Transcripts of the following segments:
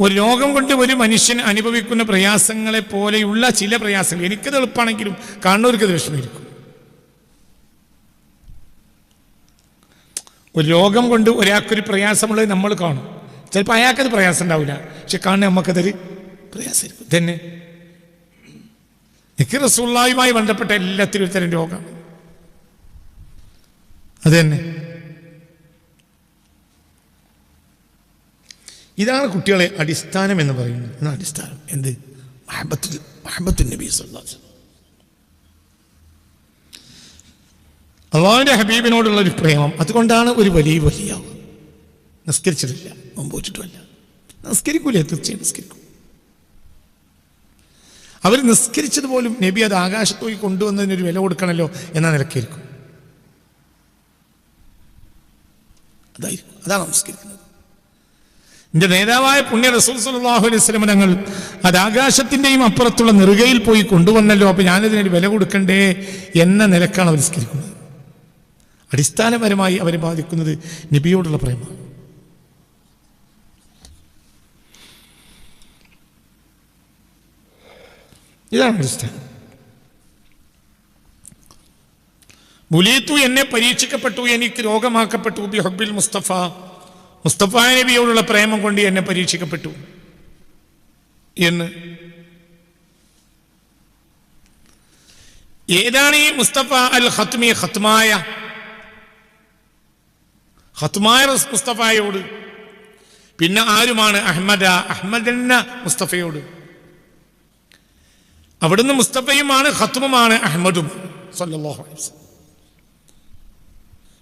ഒരു രോഗം കൊണ്ട് ഒരു മനുഷ്യൻ അനുഭവിക്കുന്ന പ്രയാസങ്ങളെ പോലെയുള്ള ചില പ്രയാസങ്ങൾ, എനിക്കത് എളുപ്പമാണെങ്കിലും കാണുന്നവർക്ക് വിഷമമായിരിക്കും. ഒരു രോഗം കൊണ്ട് ഒരാൾക്കൊരു പ്രയാസമുള്ളത് നമ്മൾ കാണും. ചിലപ്പോൾ അയാൾക്കത് പ്രയാസം ഉണ്ടാവില്ല, പക്ഷെ കാണുന്ന നമുക്കതൊരു പ്രയാസമായിരിക്കും. തന്നെ എനിക്ക് റസൂലുള്ളാഹിയുമായി ബന്ധപ്പെട്ട എല്ലാത്തിനും ഒരു തരം രോഗമാണ്. അത് തന്നെ. ഇതാണ് കുട്ടികളെ അടിസ്ഥാനം എന്ന് പറയുന്നത്. എന്നാ അടിസ്ഥാനം എന്ത്? മുഹബ്ബത്തുൻ നബി സല്ലല്ലാഹു അലൈഹി വസല്ലം. അല്ലാഹുവിൻ്റെ ഹബീബിനോടുള്ള ഒരു പ്രേമം. അതുകൊണ്ടാണ് ഒരു വലിയ നിസ്കരിച്ചിട്ടില്ല, മുമ്പോട്ടിട്ടുമല്ല. നിസ്കരിക്കൂലേ? തീർച്ചയായും നിസ്കരിക്കും. അവർ നിസ്കരിച്ചതുപോലും നബി അത് ആകാശത്തോയി കൊണ്ടുവന്നതിനൊരു വില കൊടുക്കണമല്ലോ എന്ന നിലക്കായിരിക്കും. അതാണ് നമസ്കരിക്കുന്നത്. എൻ്റെ നേതാവായ പുണ്യ റസൂൽ സല്ലല്ലാഹു അലൈഹി വസല്ലം തങ്ങൾ അത് ആകാശത്തിൻ്റെയും അപ്പുറത്തുള്ള നെറുകയിൽ പോയി കൊണ്ടുവന്നല്ലോ, അപ്പോൾ ഞാനതിനൊരു വില കൊടുക്കണ്ടേ എന്ന നിലക്കാണ് അവർ നിസ്കരിക്കുന്നത്. അടിസ്ഥാനപരമായി അവരെ ബാധിക്കുന്നത് നബിയോടുള്ള പ്രേമമാണ്. ഇതാണ് അടിസ്ഥാനം. ബുലീത്തു, എന്നെ പരീക്ഷിക്കപ്പെട്ടു, എനിക്ക് രോഗമാക്കപ്പെട്ടു, ബിഹുബ്ബിൽ മുസ്തഫ, മുസ്തഫ നബിയോടുള്ള പ്രേമം കൊണ്ട് എന്നെ പരീക്ഷിക്കപ്പെട്ടു എന്ന്. ഏതാണ് ഈ മുസ്തഫ അൽ ഖത്മി? ഖത്മായ മുസ്തഫയോട്. പിന്നെ ആരുമാണ്? അഹ്മദ് എന്ന മുസ്തഫയോട്. അവിടുന്ന് മുസ്തഫയുമാണ്, ഖത്മുമാണ്, അഹ്മദും സല്ലല്ലാഹു അലൈഹി വസല്ലം.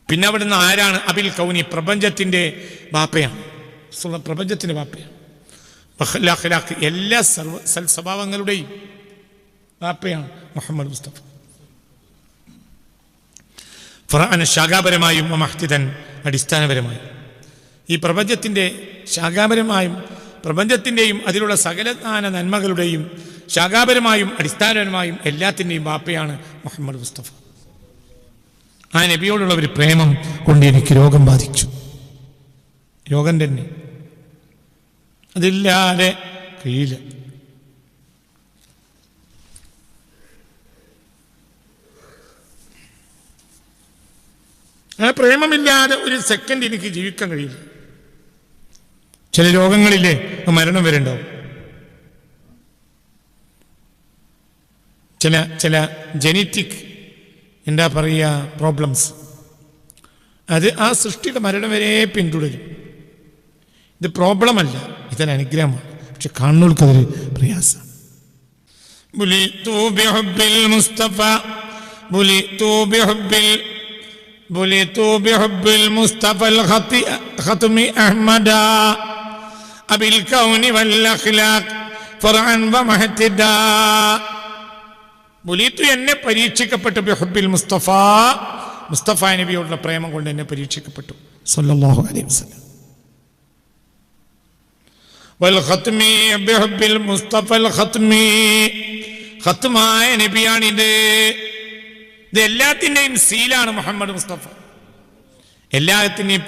പിന്നെ അവിടുന്ന് ആരാണ്? അബിൽ കൗനി, പ്രപഞ്ചത്തിന്റെ ബാപ്പയാണ്, പ്രപഞ്ചത്തിന്റെ ബാപ്പയാണ്. എല്ലാ സൽസ്വഭാവങ്ങളുടെയും ബാപ്പയാണ് മുഹമ്മദ് മുസ്തഫ. ഫറഅൻ, ശാഖാപരമായും, മഹ്തിദൻ, അടിസ്ഥാനപരമായും. ഈ പ്രപഞ്ചത്തിന്റെ ശാഖാപരമായും പ്രപഞ്ചത്തിന്റെയും അതിലുള്ള സകല നന്മകളുടെയും ശാഖാപരമായും അടിസ്ഥാനപരമായും എല്ലാത്തിൻ്റെയും ബാപ്പയാണ് മുഹമ്മദ് മുസ്തഫ. ആ നബിയോടുള്ള ഒരു പ്രേമം കൊണ്ട് എനിക്ക് രോഗം ബാധിച്ചു. രോഗം തന്നെ, അതില്ലാതെ കഴിയില്ല. ആ പ്രേമമില്ലാതെ ഒരു സെക്കൻഡ് എനിക്ക് ജീവിക്കാൻ കഴിയില്ല. ചില രോഗങ്ങളില്ലേ മരണം വരെ ഉണ്ടാവും. ചില ജനറ്റിക് എന്താ പറയുക പ്രോബ്ലംസ്, അത് ആ സൃഷ്ടിയുടെ മരണം വരെ പിന്തുടരും. ഇത് പ്രോബ്ലമല്ല, ഇതൊരു അനുഗ്രഹമാണ്. പക്ഷെ കാണുന്നവർക്കതൊരു പ്രയാസം. എന്നെ പരീക്ഷിക്കപ്പെട്ടു ബിഹുബ്ബിൽ മുസ്തഫ, മുസ്തഫ നബിയോടുള്ള പ്രേമം കൊണ്ട് എന്നെ പരീക്ഷിക്കപ്പെട്ടു സല്ലല്ലാഹു അലൈഹി വസല്ലം. വൽ ഖത്മി ബിഹുബ്ബിൽ മുസ്തഫൽ ഖത്മി, ഖത്മായ നബിയാണിത്. ഇത് എല്ലാത്തിൻ്റെയും സീലാണ് മുഹമ്മദ് മുസ്തഫ. എല്ലാത്തിൻ്റെയും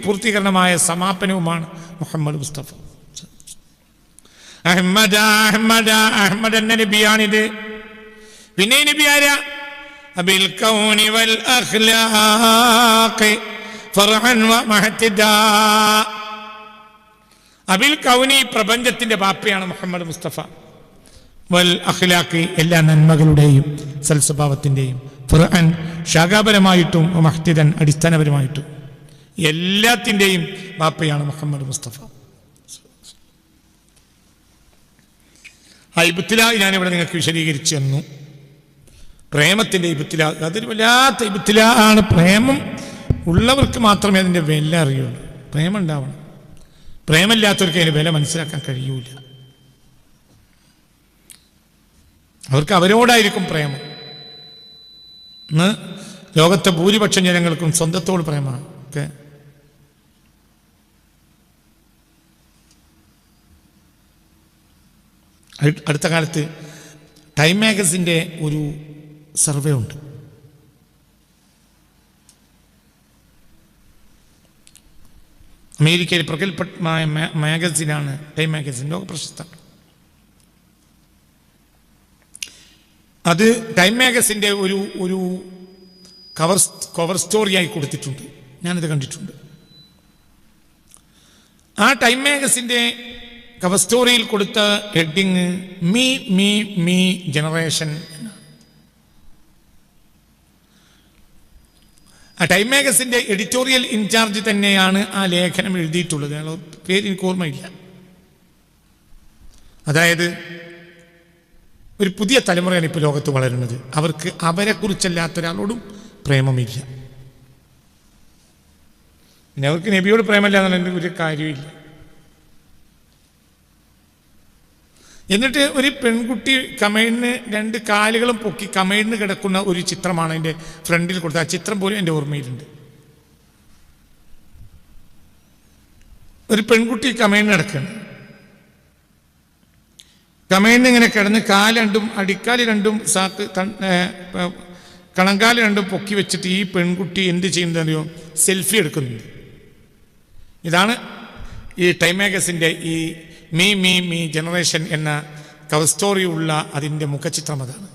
പൂർത്തീകരണമായ സമാപനവുമാണ് മുഹമ്മദ് മുസ്തഫ. അഹ്മദ് എന്ന നബിയാണിത്. പിന്നെ നബി ആരാ? അബിൽ കൗനി വൽ അഖ്ലാഖ് ഫർഅൻ വ മഹ്തിദാ. അബിൽ കൗനി, പ്രപഞ്ചത്തിന്റെ ബാപ്പയാണ് മുഹമ്മദ് മുസ്തഫ. വൽ അഖ്ലാഖ്, എല്ലാ നന്മകളുടെയും സൽസ്വഭാവത്തിന്റെയും. ഫർഅൻ, ശാഖാപരമായിട്ടും, മഹ്തിദൻ, അടിസ്ഥാനപരമായിട്ടും എല്ലാത്തിൻ്റെയും ബാപ്പയാണ് മുഹമ്മദ് മുസ്തഫ. ആ ഇബ്തിലാ ഞാനിവിടെ നിങ്ങൾക്ക് വിശദീകരിച്ചു തന്നു. പ്രേമത്തിൻ്റെ ഇബ്തിലാ, അതൊരു വല്ലാത്ത ഇബ്തിലാ ആണ്. പ്രേമം ഉള്ളവർക്ക് മാത്രമേ അതിൻ്റെ വില അറിയുള്ളൂ. പ്രേമം ഉണ്ടാവണം. പ്രേമമില്ലാത്തവർക്ക് അതിൻ്റെ വില മനസ്സിലാക്കാൻ കഴിയൂല. അവർക്ക് അവരോടായിരിക്കും പ്രേമം. ഇന്ന് ലോകത്തെ ഭൂരിപക്ഷം ജനങ്ങൾക്കും സ്വന്തത്തോട് പ്രേമമാണ്. ഓക്കെ, അടുത്ത കാലത്ത് ടൈം മാഗസിൻ്റെ ഒരു സർവേ ഉണ്ട്. അമേരിക്കയിൽ പ്രഗത്ഭമായ മാഗസിനാണ് ടൈം മാഗസിൻ, ലോക പ്രശസ്തമാണ്. അത് ടൈം മാഗസിൻ്റെ ഒരു കവർ സ്റ്റോറിയായി കൊടുത്തിട്ടുണ്ട്. ഞാനത് കണ്ടിട്ടുണ്ട്. ആ ടൈം മാഗസിൻ്റെ കവർ സ്റ്റോറിയിൽ കൊടുത്ത heading me me me generation. ആ ടൈം മാഗസിൻ്റെ എഡിറ്റോറിയൽ ഇൻചാർജ് തന്നെയാണ് ആ ലേഖനം എഴുതിയിട്ടുള്ളത്. പേര് എനിക്ക് ഓർമ്മയില്ല. അതായത് ഒരു പുതിയ തലമുറയാണ് ഇപ്പോൾ ലോകത്ത് വളരുന്നത്. അവർക്ക് അവരെക്കുറിച്ചല്ലാത്തൊരാളോടും പ്രേമമില്ല. പിന്നെ അവർക്ക് നബിയോട് പ്രേമമില്ല എന്നുള്ളതിൻ്റെ ഒരു കാര്യമില്ല. എന്നിട്ട് ഒരു പെൺകുട്ടി കമഴ്ന്ന് 2 കാലുകളും പൊക്കി കമഴ്ന്ന് കിടക്കുന്ന ഒരു ചിത്രമാണ് എൻ്റെ ഫ്രണ്ടിൽ കൊടുത്തത്. ആ ചിത്രം പോലും എൻ്റെ ഓർമ്മയിലുണ്ട്. ഒരു പെൺകുട്ടി കമഴ്ന്ന് കിടക്കുകയാണ്. കമഴ്ന്ന് ഇങ്ങനെ കിടന്ന് കാല് രണ്ടും അടിക്കാല് രണ്ടും കണങ്കാല് രണ്ടും പൊക്കി വെച്ചിട്ട് ഈ പെൺകുട്ടി എന്ത് ചെയ്യുന്നതെന്നറിയോ? സെൽഫി എടുക്കുന്നുണ്ട്. ഇതാണ് ഈ ടൈം മാഗസിൻ്റെ ഈ മീ മീ മീ ജനറേഷൻ എന്ന കവർ സ്റ്റോറി ഉള്ള അതിൻ്റെ മുഖചിത്രം. അതാണ്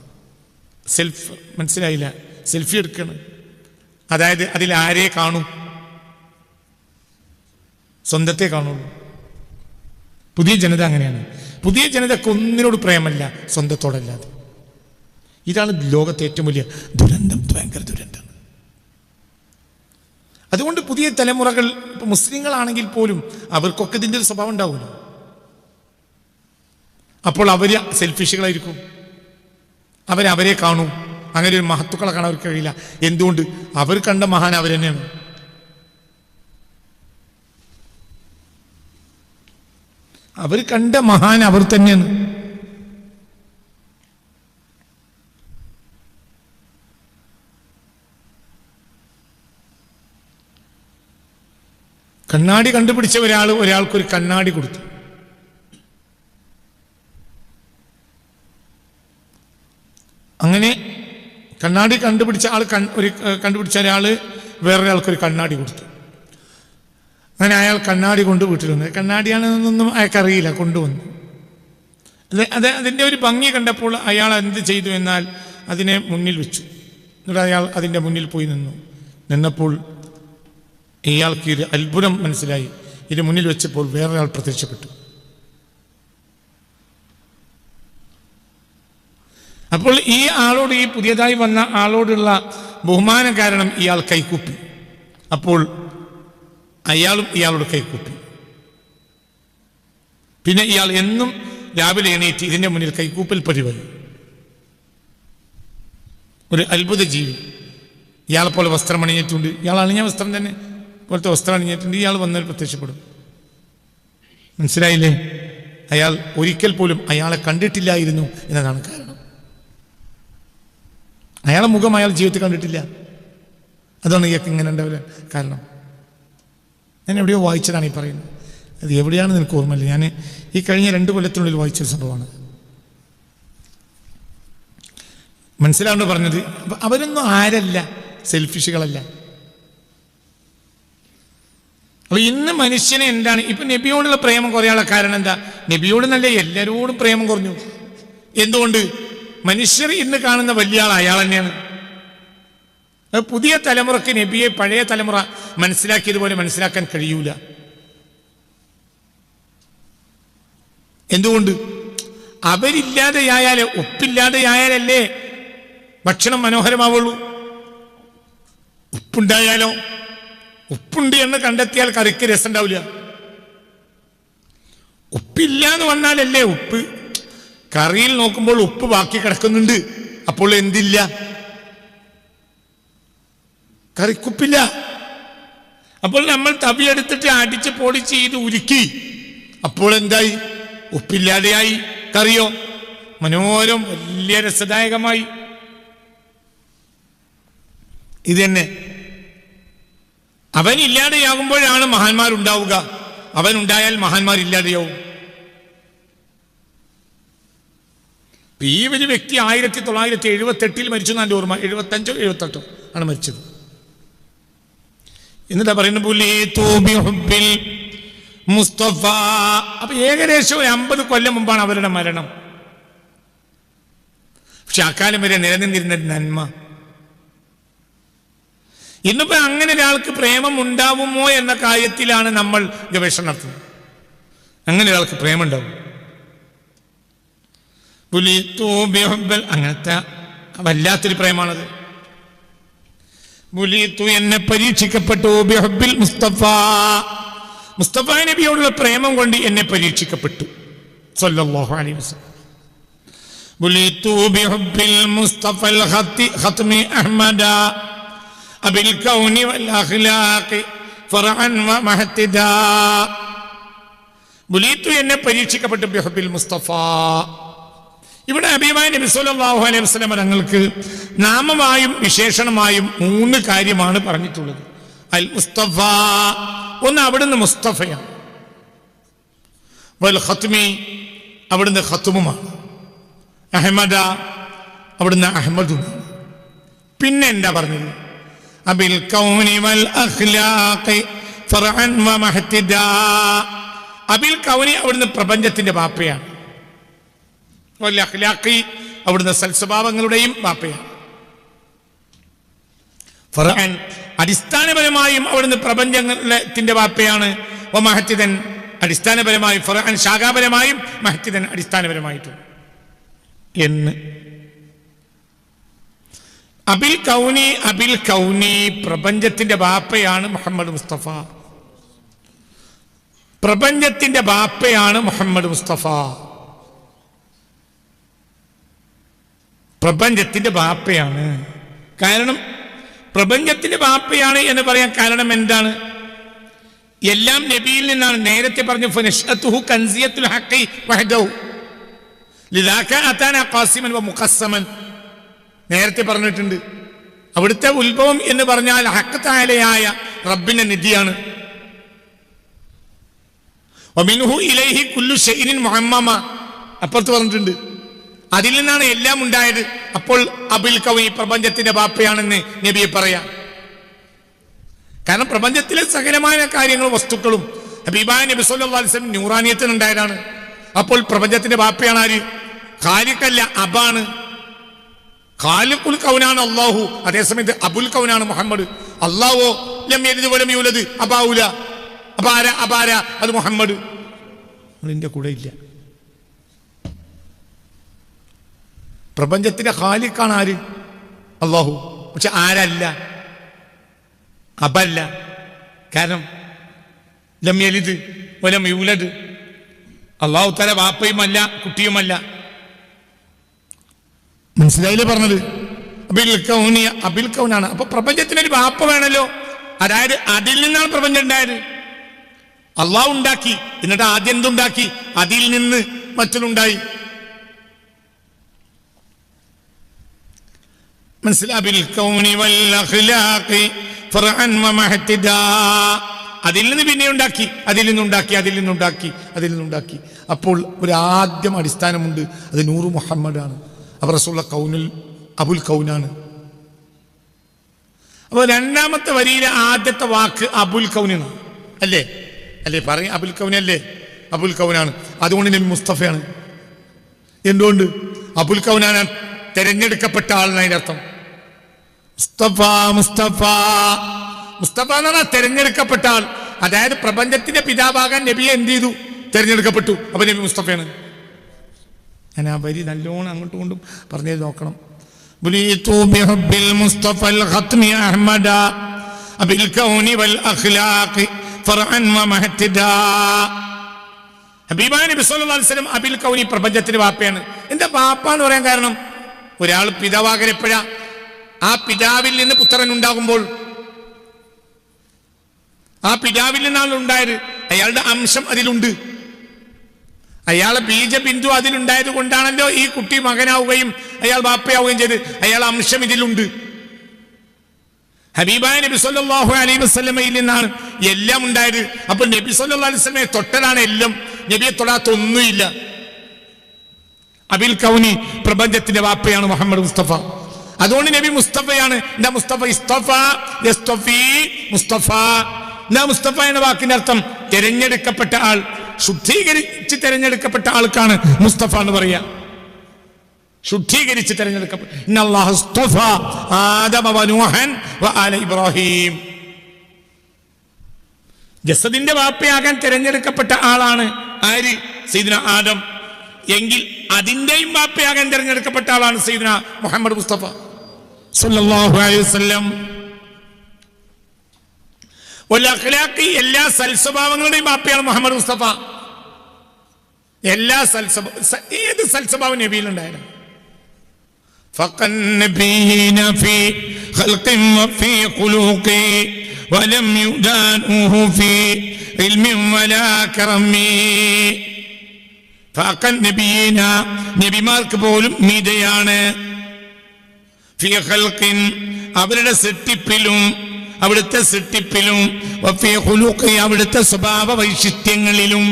സെൽഫ്. മനസ്സിലായില്ല? സെൽഫി എടുക്കണം. അതായത് അതിൽ ആരെ കാണും? സ്വന്തത്തെ കാണുള്ളൂ. പുതിയ ജനത അങ്ങനെയാണ്. പുതിയ ജനതക്ക് ഒന്നിനോട് പ്രേമല്ല, സ്വന്തത്തോടല്ലാതെ. ഇതാണ് ലോകത്തെ ഏറ്റവും വലിയ ദുരന്തം, ഭയങ്കര ദുരന്തം. അതുകൊണ്ട് പുതിയ തലമുറകൾ, ഇപ്പം മുസ്ലിങ്ങളാണെങ്കിൽ പോലും അവർക്കൊക്കെ ഇതിൻ്റെ ഒരു സ്വഭാവം ഉണ്ടാവുമല്ലോ. അപ്പോൾ അവർ സെൽഫിഷുകളായിരിക്കും. അവരെ കാണൂ. അങ്ങനെ ഒരു മഹത്തുക്കളെ കാണാൻ അവർക്ക് കഴിയില്ല. എന്തുകൊണ്ട്? അവർ കണ്ട മഹാൻ അവർ തന്നെയാണ്. അവർ കണ്ട മഹാൻ അവർ തന്നെയാണ്. കണ്ണാടി കണ്ടുപിടിച്ച ഒരാൾക്കൊരു കണ്ണാടി കൊടുത്തു. അങ്ങനെ കണ്ണാടി കണ്ടുപിടിച്ച ഒരാൾ വേറൊരാൾക്കൊരു കണ്ണാടി കൊടുത്തു. അങ്ങനെ അയാൾ കണ്ണാടി കൊണ്ട് വീട്ടിൽ വന്നു. കണ്ണാടിയാണെന്നൊന്നും അയാൾക്കറിയില്ല, കൊണ്ടുവന്നു. അതിൻ്റെ ഒരു ഭംഗി കണ്ടപ്പോൾ അയാൾ എന്ത് ചെയ്തു എന്നാൽ അതിനെ മുന്നിൽ വെച്ചു. എന്നിട്ട് അയാൾ അതിൻ്റെ മുന്നിൽ പോയി നിന്നപ്പോൾ ഇയാൾക്ക് ഒരു അത്ഭുതം മനസ്സിലായി. ഇത് മുന്നിൽ വെച്ചപ്പോൾ വേറൊരാൾ പ്രത്യക്ഷപ്പെട്ടു. അപ്പോൾ ഈ ആളോട്, ഈ പുതിയതായി വന്ന ആളോടുള്ള ബഹുമാനം കാരണം ഇയാൾ കൈകൂപ്പി. അപ്പോൾ അയാളും ഇയാളോട് കൈകൂപ്പി. പിന്നെ ഇയാൾ എന്നും രാവിലെ എണീറ്റ് ഇതിൻ്റെ മുന്നിൽ കൈകൂപ്പൽ പതിവായി. ഒരു അത്ഭുത ജീവി. ഇയാളെപ്പോലെ വസ്ത്രം അണിഞ്ഞിട്ടുണ്ട്. ഇയാൾ അണിഞ്ഞ വസ്ത്രം തന്നെ പോലത്തെ വസ്ത്രം അണിഞ്ഞിട്ടുണ്ട്. ഇയാൾ വന്നാൽ പ്രത്യക്ഷപ്പെടും. മനസ്സിലായില്ലേ? അയാൾ ഒരിക്കൽ പോലും അയാളെ കണ്ടിട്ടില്ലായിരുന്നു എന്നതാണ് കാരണം. അയാളെ മുഖം അയാൾ ജീവിതത്തിൽ കണ്ടിട്ടില്ല. അതാണ് ഇയാൾക്ക് ഇങ്ങനെ ഉണ്ടാവില്ല കാരണം. ഞാൻ എവിടെയോ വായിച്ചതാണ് ഈ പറയുന്നത്. അത് എവിടെയാണെന്ന് എനിക്ക് ഓർമ്മയില്ല. ഞാൻ ഈ കഴിഞ്ഞ 2 കൊല്ലത്തിനുള്ളിൽ വായിച്ചൊരു സംഭവമാണ്. മനസ്സിലാവുന്ന പറഞ്ഞത്. അവരൊന്നും ആരല്ല, സെൽഫിഷുകളല്ല. അപ്പോൾ ഇന്ന് മനുഷ്യനെ എന്താണ് ഇപ്പം നബിയോടുള്ള പ്രേമം കുറയാനുള്ള കാരണം എന്താ? നബിയോട് നല്ല എല്ലാവരോടും പ്രേമം കുറഞ്ഞു. എന്തുകൊണ്ട്? മനുഷ്യർ ഇന്ന് കാണുന്ന വലിയ ആൾ അയാൾ തന്നെയാണ്. പുതിയ തലമുറക്ക് നബിയെ പഴയ തലമുറ മനസ്സിലാക്കിയതുപോലെ മനസ്സിലാക്കാൻ കഴിയൂല. എന്തുകൊണ്ട്? അവരില്ലാതെയായാലേ, ഉപ്പില്ലാതെയായാലല്ലേ ഭക്ഷണം മനോഹരമാവുള്ളൂ. ഉപ്പുണ്ടായാലോ? ഉപ്പുണ്ട് എന്ന് കണ്ടെത്തിയാൽ കറിക്ക് രസം ഉണ്ടാവില്ല. ഉപ്പില്ലാന്ന് വന്നാലല്ലേ ഉപ്പ്. കറിയിൽ നോക്കുമ്പോൾ ഉപ്പ് ബാക്കി കിടക്കുന്നുണ്ട്, അപ്പോൾ എന്തില്ല? കറിക്കുപ്പില്ല. അപ്പോൾ നമ്മൾ തവിയെടുത്തിട്ട് അടിച്ച് പൊടിച്ച് ഇത് ഉരുക്കി, അപ്പോൾ എന്തായി? ഉപ്പില്ലാതെയായി. കറിയോ മനോഹരം, വലിയ രസദായകമായി. ഇത് തന്നെ. അവനില്ലാതെയാകുമ്പോഴാണ് മഹാന്മാരുണ്ടാവുക. അവനുണ്ടായാൽ മഹാന്മാരില്ലാതെയാവും. ഈ ഒരു വ്യക്തി 1978 മരിച്ചു എന്നാണ് ഓർമ്മ. 75 or 78 ആണ് മരിച്ചത്. എന്നിട്ടാ പറയുന്നത്, മുസ്തഫ. അപ്പൊ ഏകദേശം 50 കൊല്ലം മുമ്പാണ് അവരുടെ മരണം. പക്ഷെ അക്കാലം വരെ നിലനിന്നിരുന്ന നന്മ. ഇന്നിപ്പോ അങ്ങനെ ഒരാൾക്ക് പ്രേമം ഉണ്ടാവുമോ എന്ന കാര്യത്തിലാണ് നമ്മൾ ഗവേഷണം നടത്തുന്നത്. അങ്ങനെ ഒരാൾക്ക് പ്രേമം ഉണ്ടാവും. അങ്ങനത്തെ വല്ലാത്തൊരു പ്രേമാണത്. ബുലിത്തു, എന്നെ പരീക്ഷിക്കപ്പെട്ടു, ബിഹബ്ബിൽ മുസ്തഫ, മുസ്തഫ നബിയോടുള്ള പ്രേമം കൊണ്ട് എന്നെ പരീക്ഷിക്കപ്പെട്ടു സല്ലല്ലാഹു അലൈഹി വസല്ലം. ബുലിത്തു ബിഹബ്ബിൽ മുസ്തഫൽ ഖത്മി അഹ്മദ അബിൽ കൗനി വൽ അഖ്ലാഖി ഫർഅൻ വ മഹ്തിദാ. ബുലിത്തു, എന്നെ പരീക്ഷിക്കപ്പെട്ടു, ബിഹബ്ബിൽ മുസ്തഫ. ഇവിടെ ഹബീബായ നബി സല്ലല്ലാഹു അലൈഹി വസല്ലം തങ്ങൾക്ക് നാമമായും വിശേഷണമായും 3 കാര്യമാണ് പറഞ്ഞിട്ടുള്ളത്. അൽ മുസ്തഫ, ഒന്ന് അവിടുന്ന് മുസ്തഫയാണ്. വൽ ഖത്മി, അവിടുന്ന് ഖത്മുമാണ്. അഹ്മദ, അവിടുന്ന് അഹ്മദുമാണ്. പിന്നെ എന്താ പറഞ്ഞത്? അബിൽ കൗനി വൽ അഖ്ലാഖി ഫർഅൻ വ മഹ്തിദാ. അബിൽ കൗനി, അവിടുന്ന് പ്രപഞ്ചത്തിന്റെ ബാപ്പയാണ്. വൽ അഖ്ലാഖി, അവിടുന്ന് സൽസ്വഭാവങ്ങളുടെയും ബാപ്പയാണ്. ഫർഅൻ, അടിസ്ഥാനപരമായും അവിടുന്ന് പ്രപഞ്ചത്തിന്റെ ബാപ്പയാണ്. വ മഹ്തിദൻ, അടിസ്ഥാനപരമായും. ഫർഅൻ ശാഖാപരമായും, മഹ്തിദൻ അടിസ്ഥാനപരമായിട്ടും എന്ന്. അബിൽ കൗനി, അബിൽ കൗനി, പ്രപഞ്ചത്തിന്റെ ബാപ്പയാണ് മുഹമ്മദ് മുസ്തഫ. പ്രപഞ്ചത്തിന്റെ ബാപ്പയാണ് മുഹമ്മദ് മുസ്തഫ. പ്രപഞ്ചത്തിന്റെ ബാപ്പയാണ്. കാരണം പ്രപഞ്ചത്തിന്റെ ബാപ്പയാണ് എന്ന് പറയാൻ കാരണം എന്താണ്? എല്ലാം നബിയിൽ നിന്നാണ്. നേരത്തെ പറഞ്ഞു ഫനശ്അതുഹു കൻസിയത്തുൽ ഹഖി വഹദഹു ലിദാക അതാന ഖാസിമൻ വ മുഖസ്സമൻ. നേരത്തെ പറഞ്ഞിട്ടുണ്ട്. അവിടുത്തെ ഉത്ഭവം എന്ന് പറഞ്ഞാൽ ഹഖ് തആലയായ റബ്ബിന്റെ നിധിയാണ്. വമിൻഹു ഇലൈഹി കുല്ലു ശൈഇൻ മുഹമ്മമ, അപ്പുറത്ത് പറഞ്ഞിട്ടുണ്ട്. അതിൽ നിന്നാണ് എല്ലാം ഉണ്ടായത്. അപ്പോൾ അബിൽ കൗനി, പ്രപഞ്ചത്തിന്റെ ബാപ്പയാണെന്ന് നബിയെ പറയാം. കാരണം പ്രപഞ്ചത്തിലെ സകലമായ കാര്യങ്ങളും വസ്തുക്കളും ഹബീബായ നബി സല്ലല്ലാഹു അലൈഹി വസല്ലം നൂറാനിയത്തിനുണ്ടായതാണ്. അപ്പോൾ പ്രപഞ്ചത്തിന്റെ ബാപ്പയാണ് ആര്? ഖാലിഖല്ല, അബാണ്. ഖാലിഖുൽ കൗനാണ് അല്ലാഹു. അതേസമയത്ത് അബുൽ കൗനാണ് മുഹമ്മദ്. അല്ലാഹു ലം യലിദ് വലം യൂലദ്, അബാഉല. അബാര, അത് മുഹമ്മദ്. നിന്റെ കൂടെ ഇല്ല. പ്രപഞ്ചത്തിന്റെ ഖാലിഖാണ് ആര്? അല്ലാഹു. പക്ഷെ ആരല്ല? അബല്ല. കാരണം ലം യലിദ് വലം യൂലദ്. അല്ലാഹു തആല ബാപ്പയുമല്ല കുട്ടിയുമല്ല. മനസ്സിലായില്ലേ പറഞ്ഞത്? അബിൽ കൗനാണ്. അപ്പൊ പ്രപഞ്ചത്തിനൊരു ബാപ്പ വേണല്ലോ. അതായത് അതിൽ നിന്നാണ് പ്രപഞ്ചം ഉണ്ടായത്. അള്ളാഹു ഉണ്ടാക്കി. എന്നിട്ട് ആദ്യം എന്തുണ്ടാക്കി? അതിൽ നിന്ന് മറ്റൊന്നുണ്ടായി. മനസ്സിലായി? അതിൽ നിന്ന് പിന്നെ ഉണ്ടാക്കി, അതിൽ നിന്നുണ്ടാക്കി. അപ്പോൾ ഒരു ആദ്യം അടിസ്ഥാനമുണ്ട്. അത് നൂറ് മുഹമ്മദാണ്. അവർ റസൂലുള്ള കൗനുൽ അബുൽ കൗനാണ്. അപ്പോൾ രണ്ടാമത്തെ വരിയിലെ ആദ്യത്തെ വാക്ക് അബുൽ കൗനാണ്. അല്ലേ പറയും? അബുൽ കൗനല്ലേ? അബുൽ കൗനാണ്. അതുകൊണ്ട് നബി മുസ്തഫയാണ്. എന്തുകൊണ്ട്? അബുൽ കൗനാണ് തെരഞ്ഞെടുക്കപ്പെട്ട ആളെന്നതിന്റെ അർത്ഥം. മുസ്തഫ എന്ന് പറഞ്ഞാൽ തെരഞ്ഞെടുക്കപ്പെട്ട ആൾ. അതായത് പ്രപഞ്ചത്തിന്റെ പിതാവാകാൻ നബിയെ എന്ത് ചെയ്തു? തെരഞ്ഞെടുക്കപ്പെട്ടു. അപ്പൊ നബി മുസ്തഫയാണ്. ഞാൻ ആ വരി നല്ലോണം അങ്ങോട്ടും കൊണ്ടും പറഞ്ഞു നോക്കണം. ഹബീബായ നബി സല്ലല്ലാഹു അലൈഹി വസല്ലം അബിൽ കൗനി, പ്രപഞ്ചത്തിന്റെ ബാപ്പയാണ്. എന്താ ബാപ്പ എന്ന് പറയാൻ കാരണം? ഒരാൾ പിതാവാകൽ എപ്പോഴാ? ആ പിതാവിൽ നിന്ന് പുത്രൻ ഉണ്ടാകുമ്പോൾ. ആ പിതാവിൽ നിന്നാണ് ഉണ്ടായത്. അയാളുടെ അംശം അതിലുണ്ട്. അയാളെ ബീജബിന്ദു അതിലുണ്ടായത് കൊണ്ടാണല്ലോ ഈ കുട്ടി മകനാവുകയും അയാൾ ബാപ്പയാവുകയും ചെയ്ത്. അയാളെ അംശം ഇതിലുണ്ട്. ഹബീബായ നബി സല്ലല്ലാഹു അലൈഹി വസല്ലമയിൽ നിന്നാണ് എല്ലാം ഉണ്ടായത്. അപ്പൊ നബി സല്ലല്ലാഹു അലൈഹി വസല്ലമയെ തൊട്ടലാണ് എല്ലാം. നബിയെ തൊടാത്ത ഒന്നുമില്ല. അബിൽ കൗനി, പ്രപഞ്ചത്തിന്റെ ബാപ്പയാണ് മുഹമ്മദ് മുസ്തഫ. അതുകൊണ്ട് നബി മുസ്തഫയാണ്. മുസ്തഫ എന്ന വാക്കിന്റെ അർത്ഥം തിരഞ്ഞെടുക്കപ്പെട്ട ആൾ, ശുദ്ധീകരിച്ച് തിരഞ്ഞെടുക്കപ്പെട്ട ആൾക്കാണ് മുസ്തഫ എന്ന് പറയാ. ശുദ്ധീകരിച്ച് തിരഞ്ഞെടുക്കപ്പെട്ട ഇന്നല്ലാഹു ഇസ്തഫ ആദമ വനൂഹൻ വആല ഇബ്രാഹിം. ജസദിന്റെ വാപ്പയാകാൻ തിരഞ്ഞെടുക്കപ്പെട്ട ആളാണ് ആര്? സയ്യിദുന ആദം. എങ്കിൽ അതിന്റെയും വാപ്പയാകാൻ തിരഞ്ഞെടുക്കപ്പെട്ട ആളാണ് സയ്യിദുന മുഹമ്മദ് മുസ്തഫ സല്ലല്ലാഹു അലൈഹി വസല്ലം. എല്ലാ സൽസ്വഭാവങ്ങളുടെയും വാപ്പയാണ് മുഹമ്മദ് മുസ്തഫ. എല്ലാ ഏത് സൽസ്വഭാവം നബിയിലുണ്ടായിരുന്നു? فَقَنَّبِينَ فِي خَلْقٍ وَفِي خُلُقٍ وَلَمْ يُدَانُهُ فِي عِلْمٍ وَلَا كَرَمٍ. فَقَنَّبِينَ നബിമാർക്ക് പോലും മീതയാണ്. ഫീ ഖൽഖിൻ അവരുടെ സൃഷ്ടിപ്പിലും അവിടുത്തെ സൃഷ്ടിപ്പിലും വഫീ ഖുലുഖി അവിടുത്തെ സ്വഭാവ വൈശിഷ്ട്യങ്ങളിലും.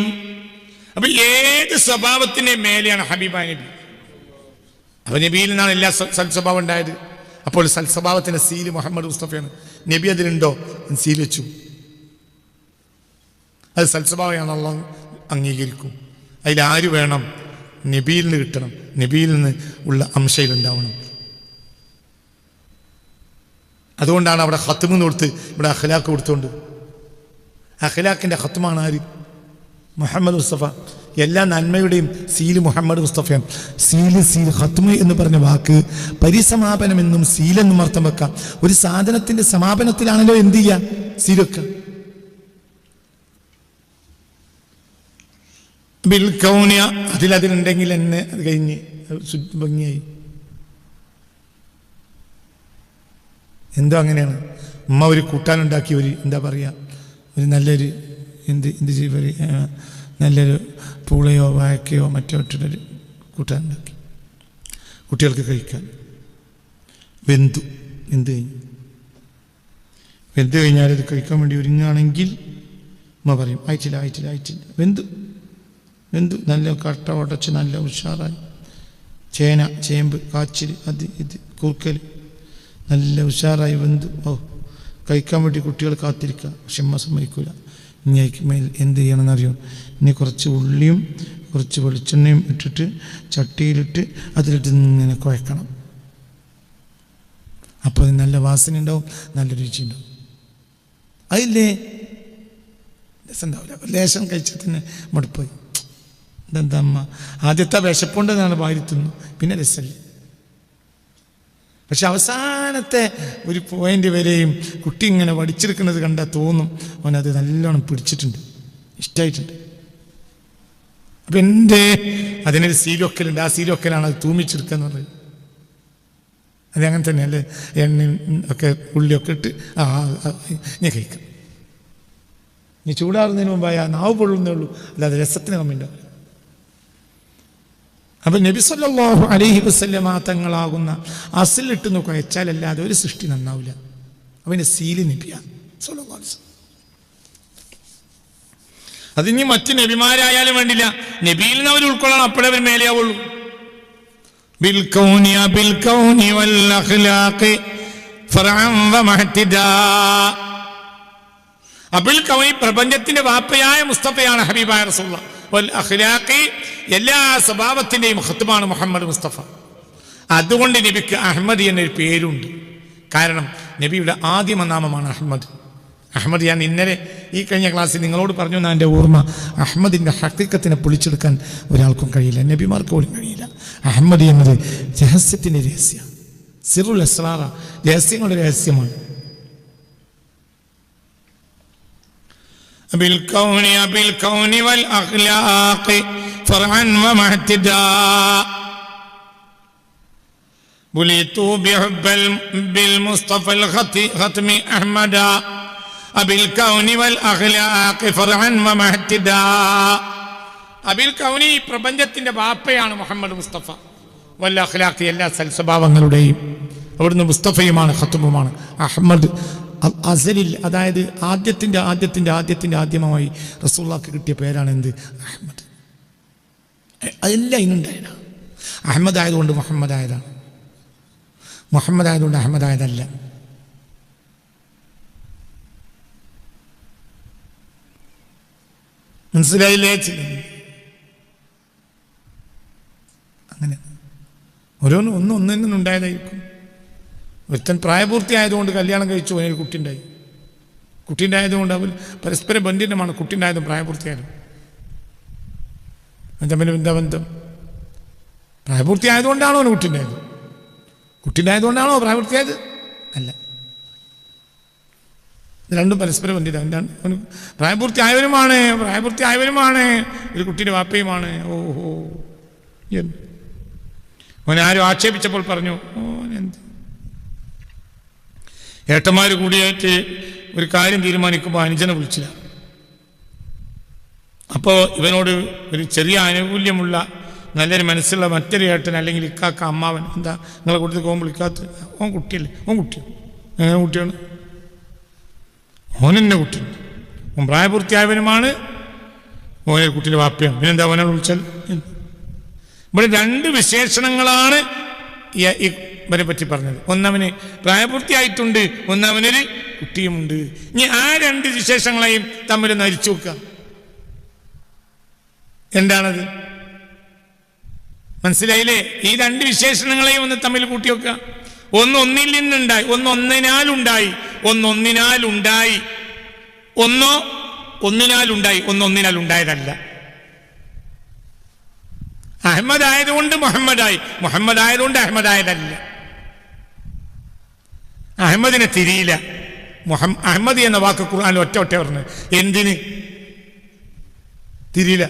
അപ്പൊ ഏത് സ്വഭാവത്തിന്റെ മേലെയാണ് ഹബീബായ നബി? അപ്പൊ നബിയിൽ നിന്നാണ് എല്ലാ സൽസ്വഭാവം ഉണ്ടായത്. അപ്പോൾ സൽസ്വഭാവത്തിന്റെ സീല് മുഹമ്മദ് മുസ്തഫയാണ്. നബി അതിലുണ്ടോ? സീൽ വെച്ചു. അത് സൽസ്വഭാവമാണ്, അള്ളാഹു അംഗീകരിക്കും. അതിലാര് വേണം? നബിയിൽ നിന്ന് കിട്ടണം, നബിയിൽ നിന്ന് ഉള്ള അംശയിലുണ്ടാവണം. അതുകൊണ്ടാണ് അവിടെ ഖത്മ് കൊടുത്ത് ഇവിടെ അഖ്ലാഖ് കൊടുത്തുകൊണ്ട്. അഖ്ലാഖിന്റെ ഖത്മാണ് ആര്? മുഹമ്മദ് മുസ്തഫ. എല്ലാ നന്മയുടെയും സീല് മുഹമ്മദ് മുസ്തഫയാണ്. സീല് ഖത്മ് എന്ന് പറഞ്ഞ വാക്ക് പരിസമാപനം എന്നും സീലെന്നും അർത്ഥം വെക്കാം. ഒരു സാധനത്തിന്റെ സമാപനത്തിലാണല്ലോ എന്ത് ചെയ്യാ? സീലൊക്കെ. ബിൽകൗനിയ അതിലുണ്ടെങ്കിൽ എന്നെ അത് കഴിഞ്ഞ് ഭംഗിയായി. എന്തോ അങ്ങനെയാണ്. ഉമ്മ ഒരു കൂട്ടാനുണ്ടാക്കി, ഒരു എന്താ പറയുക, ഒരു നല്ലൊരു നല്ലൊരു പൂളയോ വാഴക്കയോ മറ്റോ ഇട്ടിട്ടൊരു കൂട്ടാനുണ്ടാക്കി കുട്ടികൾക്ക് കഴിക്കാൻ. വെന്ത് കഴിഞ്ഞാൽ അത് കഴിക്കാൻ വേണ്ടി ഒരുങ്ങുകയാണെങ്കിൽ ഉമ്മ പറയും ആയിട്ടില്ല. വെന്തു നല്ല കട്ട ഉടച്ച് നല്ല ഉഷാറായി. ചേമ്പ് കാച്ചിൽ ഇത് കുറുക്കൽ നല്ല ഉഷാറായി വെന്തു. കഴിക്കാൻ വേണ്ടി കുട്ടികൾ കാത്തിരിക്കുക. പക്ഷെ ഉമ്മ സമ്മതിക്കൂല. ഇനി മേൽ എന്ത് ചെയ്യണമെന്നറിയോ? ഇനി കുറച്ച് ഉള്ളിയും കുറച്ച് വെളിച്ചെണ്ണയും ഇട്ടിട്ട് ചട്ടിയിലിട്ട് അതിലിട്ട് ഇങ്ങനെ കുഴക്കണം. അപ്പോൾ അത് നല്ല വാസന ഉണ്ടാവും, നല്ല രുചി ഉണ്ടാവും. അതില്ലേ രസം ഉണ്ടാവില്ല. ലേശം കഴിച്ചാൽ തന്നെ മടുപ്പായി. ഇതെന്താ അമ്മ ആദ്യത്തെ വിശപ്പുണ്ടെന്നാണ് വാരി തിന്നു, പിന്നെ രസമല്ലേ. പക്ഷെ അവസാനത്തെ ഒരു പോയിന്റ് വരെയും കുട്ടി ഇങ്ങനെ വടിച്ചെടുക്കുന്നത് കണ്ടാൽ തോന്നും അവനത് നല്ലോണം പിടിച്ചിട്ടുണ്ട്, ഇഷ്ടമായിട്ടുണ്ട്. അപ്പം അതിനൊരു സീലൊക്കലുണ്ട്. ആ സീലൊക്കലാണ് അത് തൂമിച്ചെടുക്കുക എന്ന് പറയുന്നത്. അതങ്ങനെ തന്നെയല്ലേ? എണ്ണയും ഒക്കെ ഉള്ളിയൊക്കെ ഇട്ട് ഞാൻ കഴിക്കാം. നീ ചൂടാറുന്നതിന് മുമ്പായി ആ നാവ് പൊള്ളുന്നേ ഉള്ളൂ, അല്ലാതെ രസത്തിന് കമ്മിണ്ടാവില്ല. അപ്പം നബി സല്ലല്ലാഹു അലൈഹി വസല്ലമ തങ്ങളാകുന്ന അസിലിട്ടൊന്ന് കുഴച്ചാലല്ലാതെ ഒരു സൃഷ്ടി നന്നാവില്ല. അവൻ്റെ സീല് നബിയാണ് സല്ലല്ലാഹു അലൈഹി വസല്ലം. അതിനി മറ്റ് നബിമാരായാലും വേണ്ടില്ല, നബിയിൽ നിന്ന് അവർ ഉൾക്കൊള്ളണം, അപ്പോഴേ അവർ മേലെയാവുള്ളൂ. ബിൽകൗനി വൽ അഖ്ലാഖി ഫർഅൻ വമഹ്തിദാ. അബുൽ കൗനി പ്രപഞ്ചത്തിന്റെ വാപ്പയായ മുസ്തഫയാണ് ഹബീബായ റസൂലുള്ളാഹ്. വൽ അഖ്ലാഖി എല്ലാ സ്വഭാവത്തിന്റെയും ഖത്മാണ് മുഹമ്മദ് മുസ്തഫ. അതുകൊണ്ട് നബിക്ക് അഹ്മദ് എന്നൊരു പേരുണ്ട്. കാരണം നബിയുടെ ആദ്യമ നാമമാണ് അഹ്മദ്. അഹ്മദ് ഞാൻ ഇന്നലെ ഈ കഴിഞ്ഞ ക്ലാസ്സിൽ നിങ്ങളോട് പറഞ്ഞു എന്നാ എൻ്റെ ഓർമ്മ. അഹ്മദിൻ്റെ ഹഖീഖത്തിനെ പൊളിച്ചെടുക്കാൻ ഒരാൾക്കും കഴിയില്ല, നബിമാർക്ക് പോലും കഴിയില്ല. അഹ്മദ് എന്നത് രഹസ്യത്തിൻ്റെ രഹസ്യമാണ്, സിറുൽ അസ്റാറ, രഹസ്യങ്ങളുടെ രഹസ്യമാണ്. ബിൽകൗനി വൽ അഖ്ലാഖി ഫർഅൻ വമഹ്തിദാ ബുലിതു ബിൽ മുസ്തഫൽ ഖത്മി അഹ്മദ അബിൽ കൗനി വൽ അഖ്ലാഖി ഫർഅൻ വമഹ്തിദാ. അബിൽ കൗനി പ്രപഞ്ചത്തിന്റെ വാപ്പയാണ് മുഹമ്മദ് മുസ്തഫ. വൽ അഖ്ലാഖി എല്ലാ സൽസ്വഭാവങ്ങളുടെയും അവിടുന്ന് മുസ്തഫയുമാണ്, ഖത്മുമാണ്. അഹ്മദ് അസലിൽ, അതായത് ആദ്യമായി റസൂലുള്ളാഹിക്ക് കിട്ടിയ പേരാണ് എന്ത്? അഹ്മദ്. അതെല്ലാം ഇന്നുണ്ടായതാണ്. അഹ്മദ് ആയതുകൊണ്ട് മുഹമ്മദ് ആയതാണ്, മുഹമ്മദ് ആയതുകൊണ്ട് അഹ്മദ് ആയതല്ല. മനസ്സിലായില്ലേ? അങ്ങനെ ഓരോന്നും ഒന്നിനും ഉണ്ടായതായിരിക്കും. ഒരുത്തൻ പ്രായപൂർത്തിയായതുകൊണ്ട് കല്യാണം കഴിച്ചു, അവനൊരു കുട്ടി ഉണ്ടായി. കുട്ടി ഉണ്ടായതുകൊണ്ട് അവർ പരസ്പര ബന്ധിതമാണ്. കുട്ടി ഉണ്ടായതും പ്രായപൂർത്തിയായതും തമ്മിൽ എന്താ ബന്ധം? പ്രായപൂർത്തിയായതുകൊണ്ടാണോ അവന് കുട്ടി ഉണ്ടായത്? കുട്ടി ഉണ്ടായതുകൊണ്ടാണോ പ്രായപൂർത്തിയായത്? അല്ല, രണ്ടും പരസ്പര ബന്ധിതം. എന്താണ്? അവന് പ്രായപൂർത്തിയായവരുമാണ് ഒരു കുട്ടിയുടെ വാപ്പയുമാണ്. ഓഹോ, അവൻ ആരും ആക്ഷേപിച്ചപ്പോൾ പറഞ്ഞു, എന്ത് ഏട്ടന്മാർ കൂടിയായിട്ട് ഒരു കാര്യം തീരുമാനിക്കുമ്പോൾ അനുജനെ വിളിച്ചില്ല. അപ്പോൾ ഇവനോട് ഒരു ചെറിയ ആനുകൂല്യമുള്ള നല്ലൊരു മനസ്സുള്ള മറ്റൊരു ഏട്ടൻ അല്ലെങ്കിൽ ഇക്കാക്ക അമ്മാവൻ, എന്താ നിങ്ങളെ കൂട്ടത്തിൽ പോകുമ്പോൾ വിളിക്കാത്ത? ഓൻ കുട്ടിയല്ലേ? ഓൻ കുട്ടിയാണ്. എങ്ങനെ കുട്ടിയാണ്? ഓനെന്നെ കുട്ടിയുണ്ട്. ഓൻ പ്രായപൂർത്തിയായവനുമാണ്, ഓനൊരു കുട്ടിയുടെ വാപ്പയാണ്. പിന്നെന്താ ഓനോട് വിളിച്ചാൽ? ഇവിടെ രണ്ട് വിശേഷണങ്ങളാണ് ഇവരെ പറ്റി പറഞ്ഞത്. ഒന്നവന് പ്രായപൂർത്തിയായിട്ടുണ്ട്, ഒന്നവനൊരു കുട്ടിയുമുണ്ട്. ഇനി ആ രണ്ട് വിശേഷങ്ങളെയും തമ്മിൽ നരിച്ചു നോക്കുക. എന്താണത്? മനസ്സിലായില്ലേ? ഈ രണ്ട് വിശേഷണങ്ങളെയും ഒന്ന് തമ്മിൽ കൂട്ടി വെക്കുക. ഒന്നിൽ നിന്നുണ്ടായി, ഒന്നിനാലുണ്ടായി, ഒന്നിനാലുണ്ടായി. ഒന്നിനാലുണ്ടായി, ഒന്നിനാൽ ഉണ്ടായതല്ല. അഹമ്മദ് ആയതുകൊണ്ട് മുഹമ്മദായി, മുഹമ്മദ് ആയതുകൊണ്ട് അഹമ്മദായതല്ല. അഹമ്മദിനെ തിരിയില്ല. അഹമ്മദ് എന്ന വാക്ക് ഖുർആനിൽ ഒറ്റ പറഞ്ഞു. എന്തിന് തിരിയില്ല?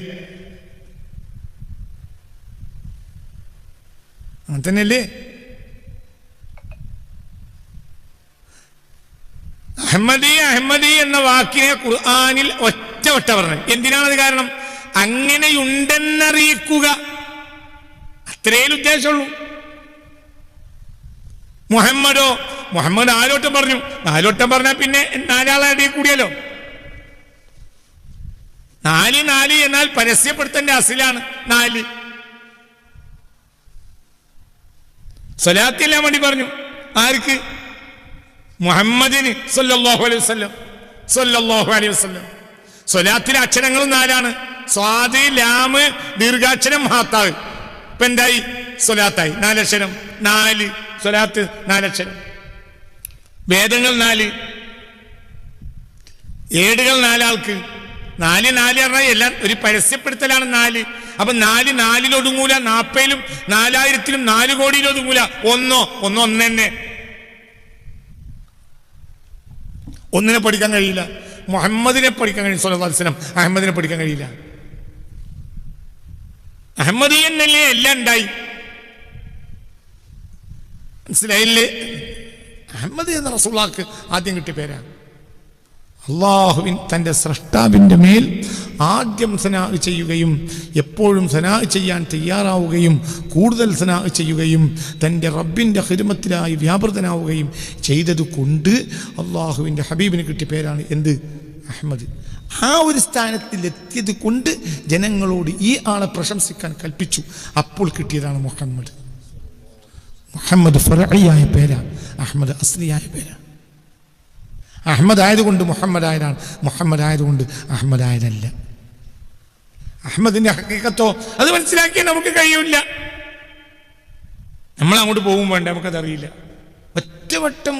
അങ്ങനെ തന്നെയല്ലേ? അഹമ്മദി എന്ന വാക്കിനെ ഖുർആനിൽ ഒറ്റ പറഞ്ഞു. എന്തിനാണത്? കാരണം അങ്ങനെയുണ്ടെന്നറിയിക്കുക, അത്രേ ഉദ്ദേശമുള്ളൂ. മുഹമ്മദ് നാലോട്ടം പറഞ്ഞു. നാലോട്ടം പറഞ്ഞാൽ പിന്നെ നാലാളെ അടിയിൽ കൂടിയല്ലോ. 4 എന്നാൽ പരസ്യപ്പെടുത്തേണ്ട അസിലാണ് 4. സ്വലാത്തില്ലാൻ വേണ്ടി പറഞ്ഞു. ആർക്ക്? മുഹമ്മദിന് സ്വല്ലല്ലാഹു അലൈഹി വസല്ലം. സ്വലാത്തിലെ അക്ഷരങ്ങളും 4. സ്വാദ്, ലാമ്, ദീർഘാക്ഷരം, ഹാത്താവ്. ഇപ്പൊ എന്തായി? സ്വലാത്തായി. 4 അക്ഷരം. 4 സ്വലാത്ത്, 4 അക്ഷരം. വേദങ്ങൾ 4, ഏടുകൾ 4 ആൾക്ക്. 4 പറഞ്ഞാൽ എല്ലാം ഒരു പരസ്യപ്പെടുത്തലാണ് 4. അപ്പൊ 4 ഒതുങ്ങൂല. 40-ലും 4000-ലും 4 കോടിയിലും ഒതുങ്ങൂല. ഒന്ന് തന്നെ. ഒന്നിനെ പഠിക്കാൻ കഴിയില്ല. മുഹമ്മദിനെ പഠിക്കാൻ കഴിയും, സ്വല്ലല്ലാഹു അലൈഹി വസല്ലം. അഹമ്മദിനെ പഠിക്കാൻ കഴിയില്ല. അഹമ്മദി എന്നല്ലേ എല്ലാം ഉണ്ടായി. മനസ്സിലായില്ലേ? അഹമ്മദ് എന്ന റസൂലുള്ളാഹിക്ക് ആദ്യം കിട്ടിയ പേരാണ്. അള്ളാഹുവിൻ തൻ്റെ സ്രഷ്ടാവിൻ്റെ മേൽ ആദ്യം സനാ ചെയ്യുകയും എപ്പോഴും സനാ ചെയ്യാൻ തയ്യാറാവുകയും കൂടുതൽ സനാ ചെയ്യുകയും തൻ്റെ റബ്ബിൻ്റെ ഖിദ്മത്തിലായി വ്യാപൃതനാവുകയും ചെയ്തത് കൊണ്ട് അള്ളാഹുവിൻ്റെ ഹബീബിന് കിട്ടിയ പേരാണ് എന്ത്? അഹമ്മദ്. ആ ഒരു സ്ഥാനത്തിലെത്തിയത് കൊണ്ട് ജനങ്ങളോട് ഈ ആളെ പ്രശംസിക്കാൻ കൽപ്പിച്ചു. അപ്പോൾ കിട്ടിയതാണ് മുഹമ്മദ്. മുഹമ്മദ് ഫറഇയായ പേരാണ്, അഹമ്മദ് അസ്ലിയായ പേരാണ്. അഹമ്മദ് ആയതുകൊണ്ട് മുഹമ്മദ് ആയതാണ്, മുഹമ്മദ് ആയതുകൊണ്ട് അഹമ്മദ് ആയതല്ല. അഹമ്മദിന്റെ ഹഖീഖത്തോ അത് മനസ്സിലാക്കിയാൽ നമുക്ക് കഴിയില്ല. നമ്മൾ അങ്ങോട്ട് പോകും വേണ്ട, നമുക്കതറിയില്ല. ഒറ്റവട്ടം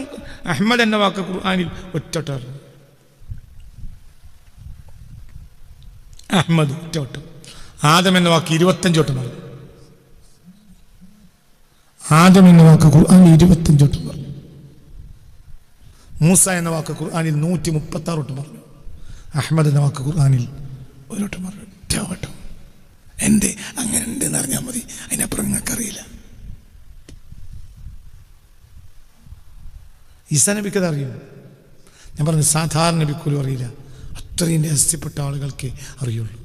അഹമ്മദ് എന്ന വാക്ക് ഖുർആനിൽ ഒറ്റവട്ടം. അഹമ്മദ് ഒറ്റവട്ടം. ആദം എന്ന വാക്ക് 25 വട്ടം പറഞ്ഞു. ആദം എന്ന വാക്ക് ഖുർആനിൽ 25 വട്ടം പറഞ്ഞു. മൂസ എന്ന വാക്ക് ഖുർആനിൽ 136 വട്ടം പറഞ്ഞു. അഹമ്മദ് എന്ന വാക്ക് ഖുർആനിൽ 1 വട്ടം പറഞ്ഞു. ഒറ്റവട്ടം. എന്തേ അങ്ങനെ ഉണ്ടെന്ന് അറിഞ്ഞാൽ മതി, അതിനപ്പുറം നിങ്ങൾക്കറിയില്ല. ഈസാ നബിക്ക് അത് അറിയും. ഞാൻ പറഞ്ഞു സാധാരണ നബിക്കോലും അറിയില്ല. അത്രയും രഹസ്യപ്പെട്ട ആളുകൾക്ക് അറിയുള്ളൂ.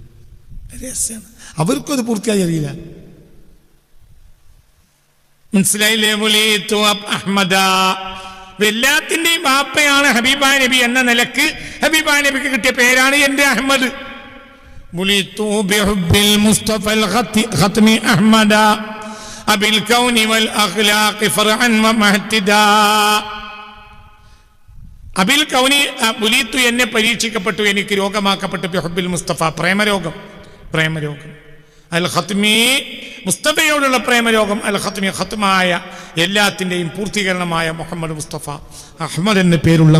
രഹസ്യമാണ്, അവർക്കും അത് പൂർത്തിയായി അറിയില്ല. മനസ്സിലായില്ലേ? അഹ്മദ എല്ലാത്തിൻ്റെയും ബാപ്പയാണ് ഹബീബായ നബി എന്ന നിലക്ക് ഹബീബായ നബിക്ക് കിട്ടിയ പേരാണ് എൻ്റെ അഹമ്മദ്. ബുലിതു ബിഹുബ്ബിൽ മുസ്തഫൽ ഖത്മി അഹ്മദ അബിൽ കൗനി വൽ അഖ്ലാഖി ഫർഅൻ വ മഹ്തിദാ. അബിൽ കൗനി ബുലീത്തു, എന്നെ പരീക്ഷിക്കപ്പെട്ടു, എനിക്ക് രോഗമാക്കപ്പെട്ടു, ബിഹുബ്ബിൽ മുസ്തഫ, പ്രേമരോഗം. അൽ ഖത്മി, മുസ്തഫയോടുള്ള പ്രേമരോഗം. അൽ ഖത്മി, ഖത്മായ എല്ലാത്തിൻ്റെയും പൂർത്തീകരണമായ മുഹമ്മദ് മുസ്തഫ, അഹ്മദ് എന്ന പേരുള്ള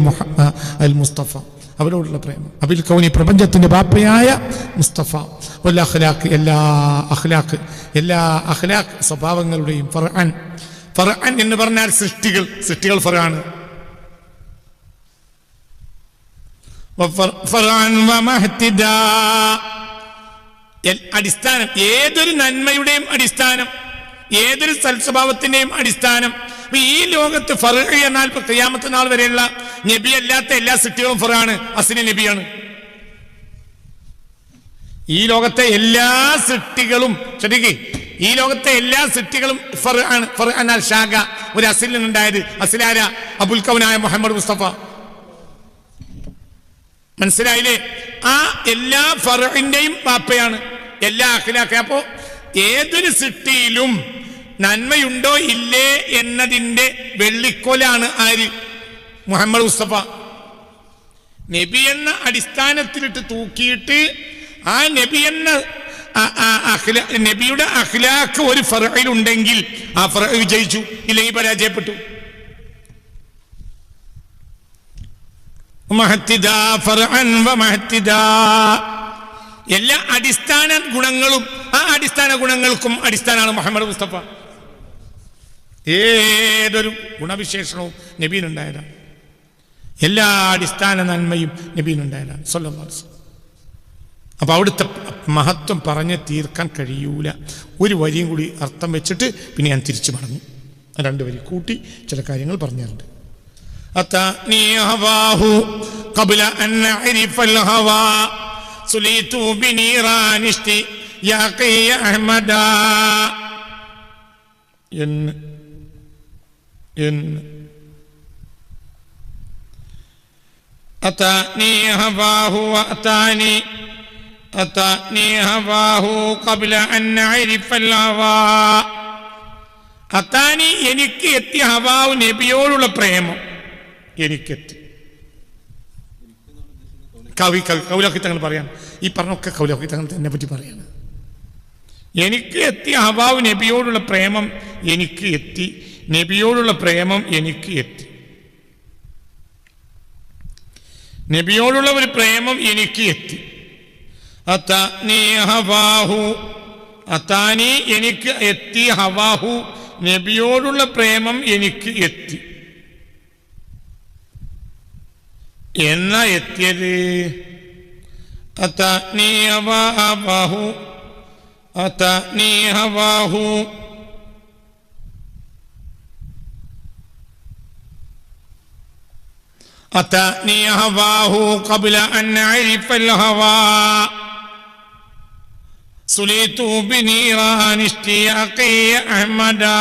അൽ മുസ്തഫ, അവരോടുള്ള പ്രേമം. അബിൽ കൗനി, പ്രപഞ്ചത്തിന്റെ ബാപ്പയായ മുസ്തഫ. വൽ അഖ്ലാഖ്, എല്ലാ അഖ്ലാഖ് സ്വഭാവങ്ങളുടെയും ഫർഅൻ എന്ന് പറഞ്ഞാൽ സൃഷ്ടികൾ ഫർആൻ. അടിസ്ഥാനം, ഏതൊരു നന്മയുടെയും അടിസ്ഥാനം, ഏതൊരു സൽസ്വഭാവത്തിന്റെയും അടിസ്ഥാനം. ഈ ലോകത്ത് ഫർഅ് എന്നാൽ ഖിയാമത്ത് നാൾ വരെയുള്ള നബി അല്ലാത്ത എല്ലാ സൃഷ്ടികളും ഫർആണ്, അസ്ലി നബിയാണ്. ഈ ലോകത്തെ എല്ലാ സൃഷ്ടികളും ഈ ലോകത്തെ എല്ലാ സൃഷ്ടികളും ഫർആണ്. ഫർഅ് എന്നാൽ ശാഖ, ഒരു അസ്ലിൽ നിന്നുണ്ടായത്. അസ്ലാര അബുൽ കൗനായ മുഹമ്മദ് മുസ്തഫ. മനസ്സിലായില്ലേ? ആ എല്ലാ ഫർഇന്റെയും ബാപ്പയാണ് എല്ലാ അഖ്ലാഖ്. അപ്പോ ഏതൊരു സൃഷ്ടിയിലും നന്മയുണ്ടോ ഇല്ലേ എന്നതിന്റെ വെള്ളിക്കോലാണ് ആര്? മുഹമ്മദ് മുസ്തഫ. നബി എന്ന അടിസ്ഥാനത്തിലിട്ട് തൂക്കിയിട്ട് ആ നബി എന്ന നബിയുടെ അഖ്ലാഖ് ഒരു ഫർഇലുണ്ടെങ്കിൽ ആ ഫർഇ വിജയിച്ചു, ഇല്ലെങ്കിൽ പരാജയപ്പെട്ടു. എല്ലാ അടിസ്ഥാന ഗുണങ്ങളും, ആ അടിസ്ഥാന ഗുണങ്ങൾക്കും അടിസ്ഥാനമാണ് മുഹമ്മദ് മുസ്തഫ. ഏതൊരു ഗുണവിശേഷണവും നബിയിലുണ്ടായതാണ്. എല്ലാ അടിസ്ഥാന നന്മയും നബിയിലുണ്ടായതാണ് സ്വല്ലല്ലാഹു അലൈഹി വസല്ലം. അപ്പൊ അവിടുത്തെ മഹത്വം പറഞ്ഞ് തീർക്കാൻ കഴിയൂല. ഒരു വരിയും കൂടി അർത്ഥം വെച്ചിട്ട് പിന്നെ ഞാൻ തിരിച്ചു മടങ്ങും. 2 വരി കൂട്ടി ചില കാര്യങ്ങൾ പറഞ്ഞിട്ടുണ്ട്. أتاني هواه قبل أن أعرف الهوى سليت بنيران اشتياقي أحمدا. أتاني هواه أتاني هواه قبل أن أعرف الهوى. അതാനി, എനിക്ക് എത്തി ഹവാവ്, നബിയോടുള്ള പ്രേമം എനിക്കെത്തി. കൗലാഖി തങ്ങൾ പറയാം, ഈ പറഞ്ഞൊക്കെ കൗലാഖി തങ്ങൾ തന്നെ പറ്റി പറയാണ്. എനിക്ക് എത്തി ഹവാവ്, നബിയോടുള്ള പ്രേമം എനിക്ക് എത്തി, നബിയോടുള്ള പ്രേമം എനിക്ക് എത്തി, നബിയോടുള്ള ഒരു പ്രേമം എനിക്ക് എത്തി. അതാനി ഹവാഹു, അതാനി എനിക്ക് എത്തി, ഹവാഹു നബിയോടുള്ള പ്രേമം എനിക്ക് എത്തി. എന്നാ എത്തിയത്? അതാനി ഹവാഹു, അതാനി ഹവാഹു, അതാനി ഹവാഹു ഖബ്ല അൻ അഅരിഫൽ ഹവാ സുലൈതു ബിനീറാൻ ഇഷ്തിയാഖി അഹ്മദാ.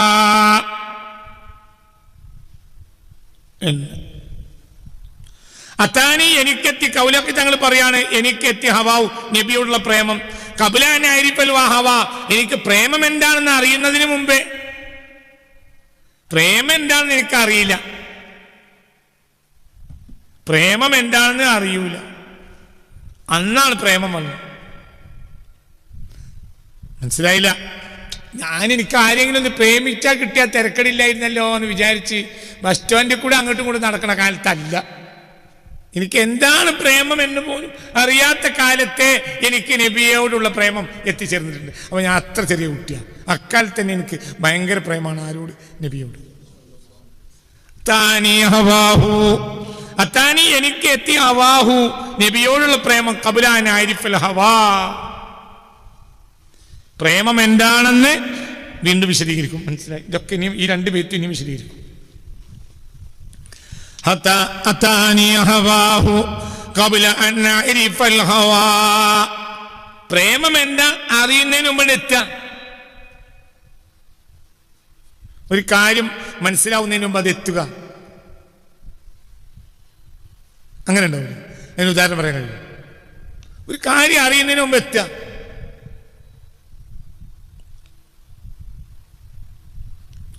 അതാനി എനിക്കെത്തി, കൗലഖി തങ്ങൾ പറയാണ്, എനിക്കെത്തി ഹവാവ് നബിയോടുള്ള പ്രേമം. ഖബ്ല അൻ അഅരിഫൽ ഹവാ, എനിക്ക് പ്രേമം എന്താണെന്ന് അറിയുന്നതിന് മുമ്പേ, പ്രേമം എന്താണെന്ന് എനിക്കറിയില്ല, പ്രേമം എന്താണെന്ന് അറിയൂല, അന്നാണ് പ്രേമം വന്നത്. മനസ്സിലായില്ല? എനിക്ക് ആരെങ്കിലും ഒന്ന് പ്രേമിച്ചാൽ കിട്ടിയാൽ തിരക്കടില്ലായിരുന്നല്ലോ എന്ന് വിചാരിച്ച് ബസ് സ്റ്റാൻഡിൽ കൂടെ അങ്ങോട്ടും കൂടെ നടക്കണ കാലത്തല്ല. എനിക്ക് എന്താണ് പ്രേമം എന്ന് പോലും അറിയാത്ത കാലത്തെ എനിക്ക് നബിയോടുള്ള പ്രേമം എത്തിച്ചേർന്നിട്ടുണ്ട്. അപ്പൊ ഞാൻ അത്ര ചെറിയ കുട്ടിയാണ്. അക്കാലത്ത് തന്നെ എനിക്ക് ഭയങ്കര പ്രേമാണ് ആരോട്? നബിയോട്. താനി ഹവാഹു, അതാനി എനിക്ക് എത്തി ഹവാഹു നബിയോടുള്ള പ്രേമം. ഖബ്ല അൻ അഅരിഫൽ ഹവാ, പ്രേമം എന്താണെന്ന് വീണ്ടും വിശദീകരിക്കും. മനസ്സിലായി? ഇതൊക്കെ ഇനിയും ഈ 2 ബൈത്തും ഇനിയും വിശദീകരിക്കും. അതാനി ഹവാഹു ഖബ്ല അൻ അഅരിഫൽ ഹവാ, പ്രേമം എന്താ അറിയുന്നതിന് മുമ്പ് എത്തുക. ഒരു കാര്യം മനസ്സിലാവുന്നതിന് മുമ്പ് അത് എത്തുക. അങ്ങനെ ഉണ്ടാവില്ല? അതിന് ഉദാഹരണം പറയാൻ കഴിയും. ഒരു കാര്യം അറിയുന്നതിന് മുമ്പ് എത്തുക.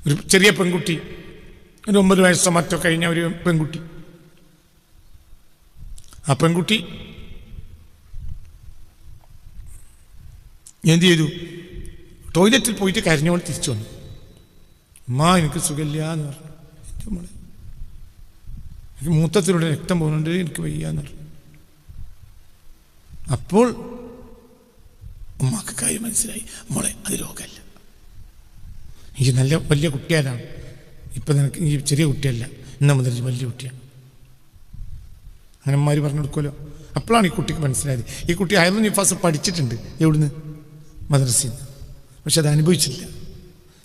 ഒരു ചെറിയ പെൺകുട്ടി, ഒരു 9 വയസ്സോ മറ്റോ കഴിഞ്ഞ ഒരു പെൺകുട്ടി, ആ പെൺകുട്ടി എന്ത് ചെയ്തു? ടോയ്ലറ്റിൽ പോയിട്ട് കരഞ്ഞുകൊണ്ട് തിരിച്ചു വന്നു. അമ്മ എനിക്ക് സുഖമില്ല എന്ന് പറഞ്ഞു. മോളെ എനിക്ക് മൂത്രത്തിലൂടെ രക്തം പോകുന്നുണ്ട്, എനിക്ക് വയ്യാന്ന് പറഞ്ഞു. അപ്പോൾ ഉമ്മാക്ക് കാര്യം മനസ്സിലായി. മോളെ അത് രോഗമല്ല, ഈ നല്ല വലിയ കുട്ടിയാലാണ്, ഇപ്പം നിനക്ക് ഈ ചെറിയ കുട്ടിയല്ല, ഇന്ന മുതൽ വലിയ കുട്ടിയാണ്. അങ്ങനെ അമ്മമാർ പറഞ്ഞു കൊടുക്കുമല്ലോ. അപ്പോഴാണ് ഈ കുട്ടിക്ക് മനസ്സിലായത്. ഈ കുട്ടി ഹൈദുൽ നിഫാസ് പഠിച്ചിട്ടുണ്ട്. എവിടുന്ന്? മദ്രസയിൽ നിന്ന്. പക്ഷെ അത് അനുഭവിച്ചില്ല.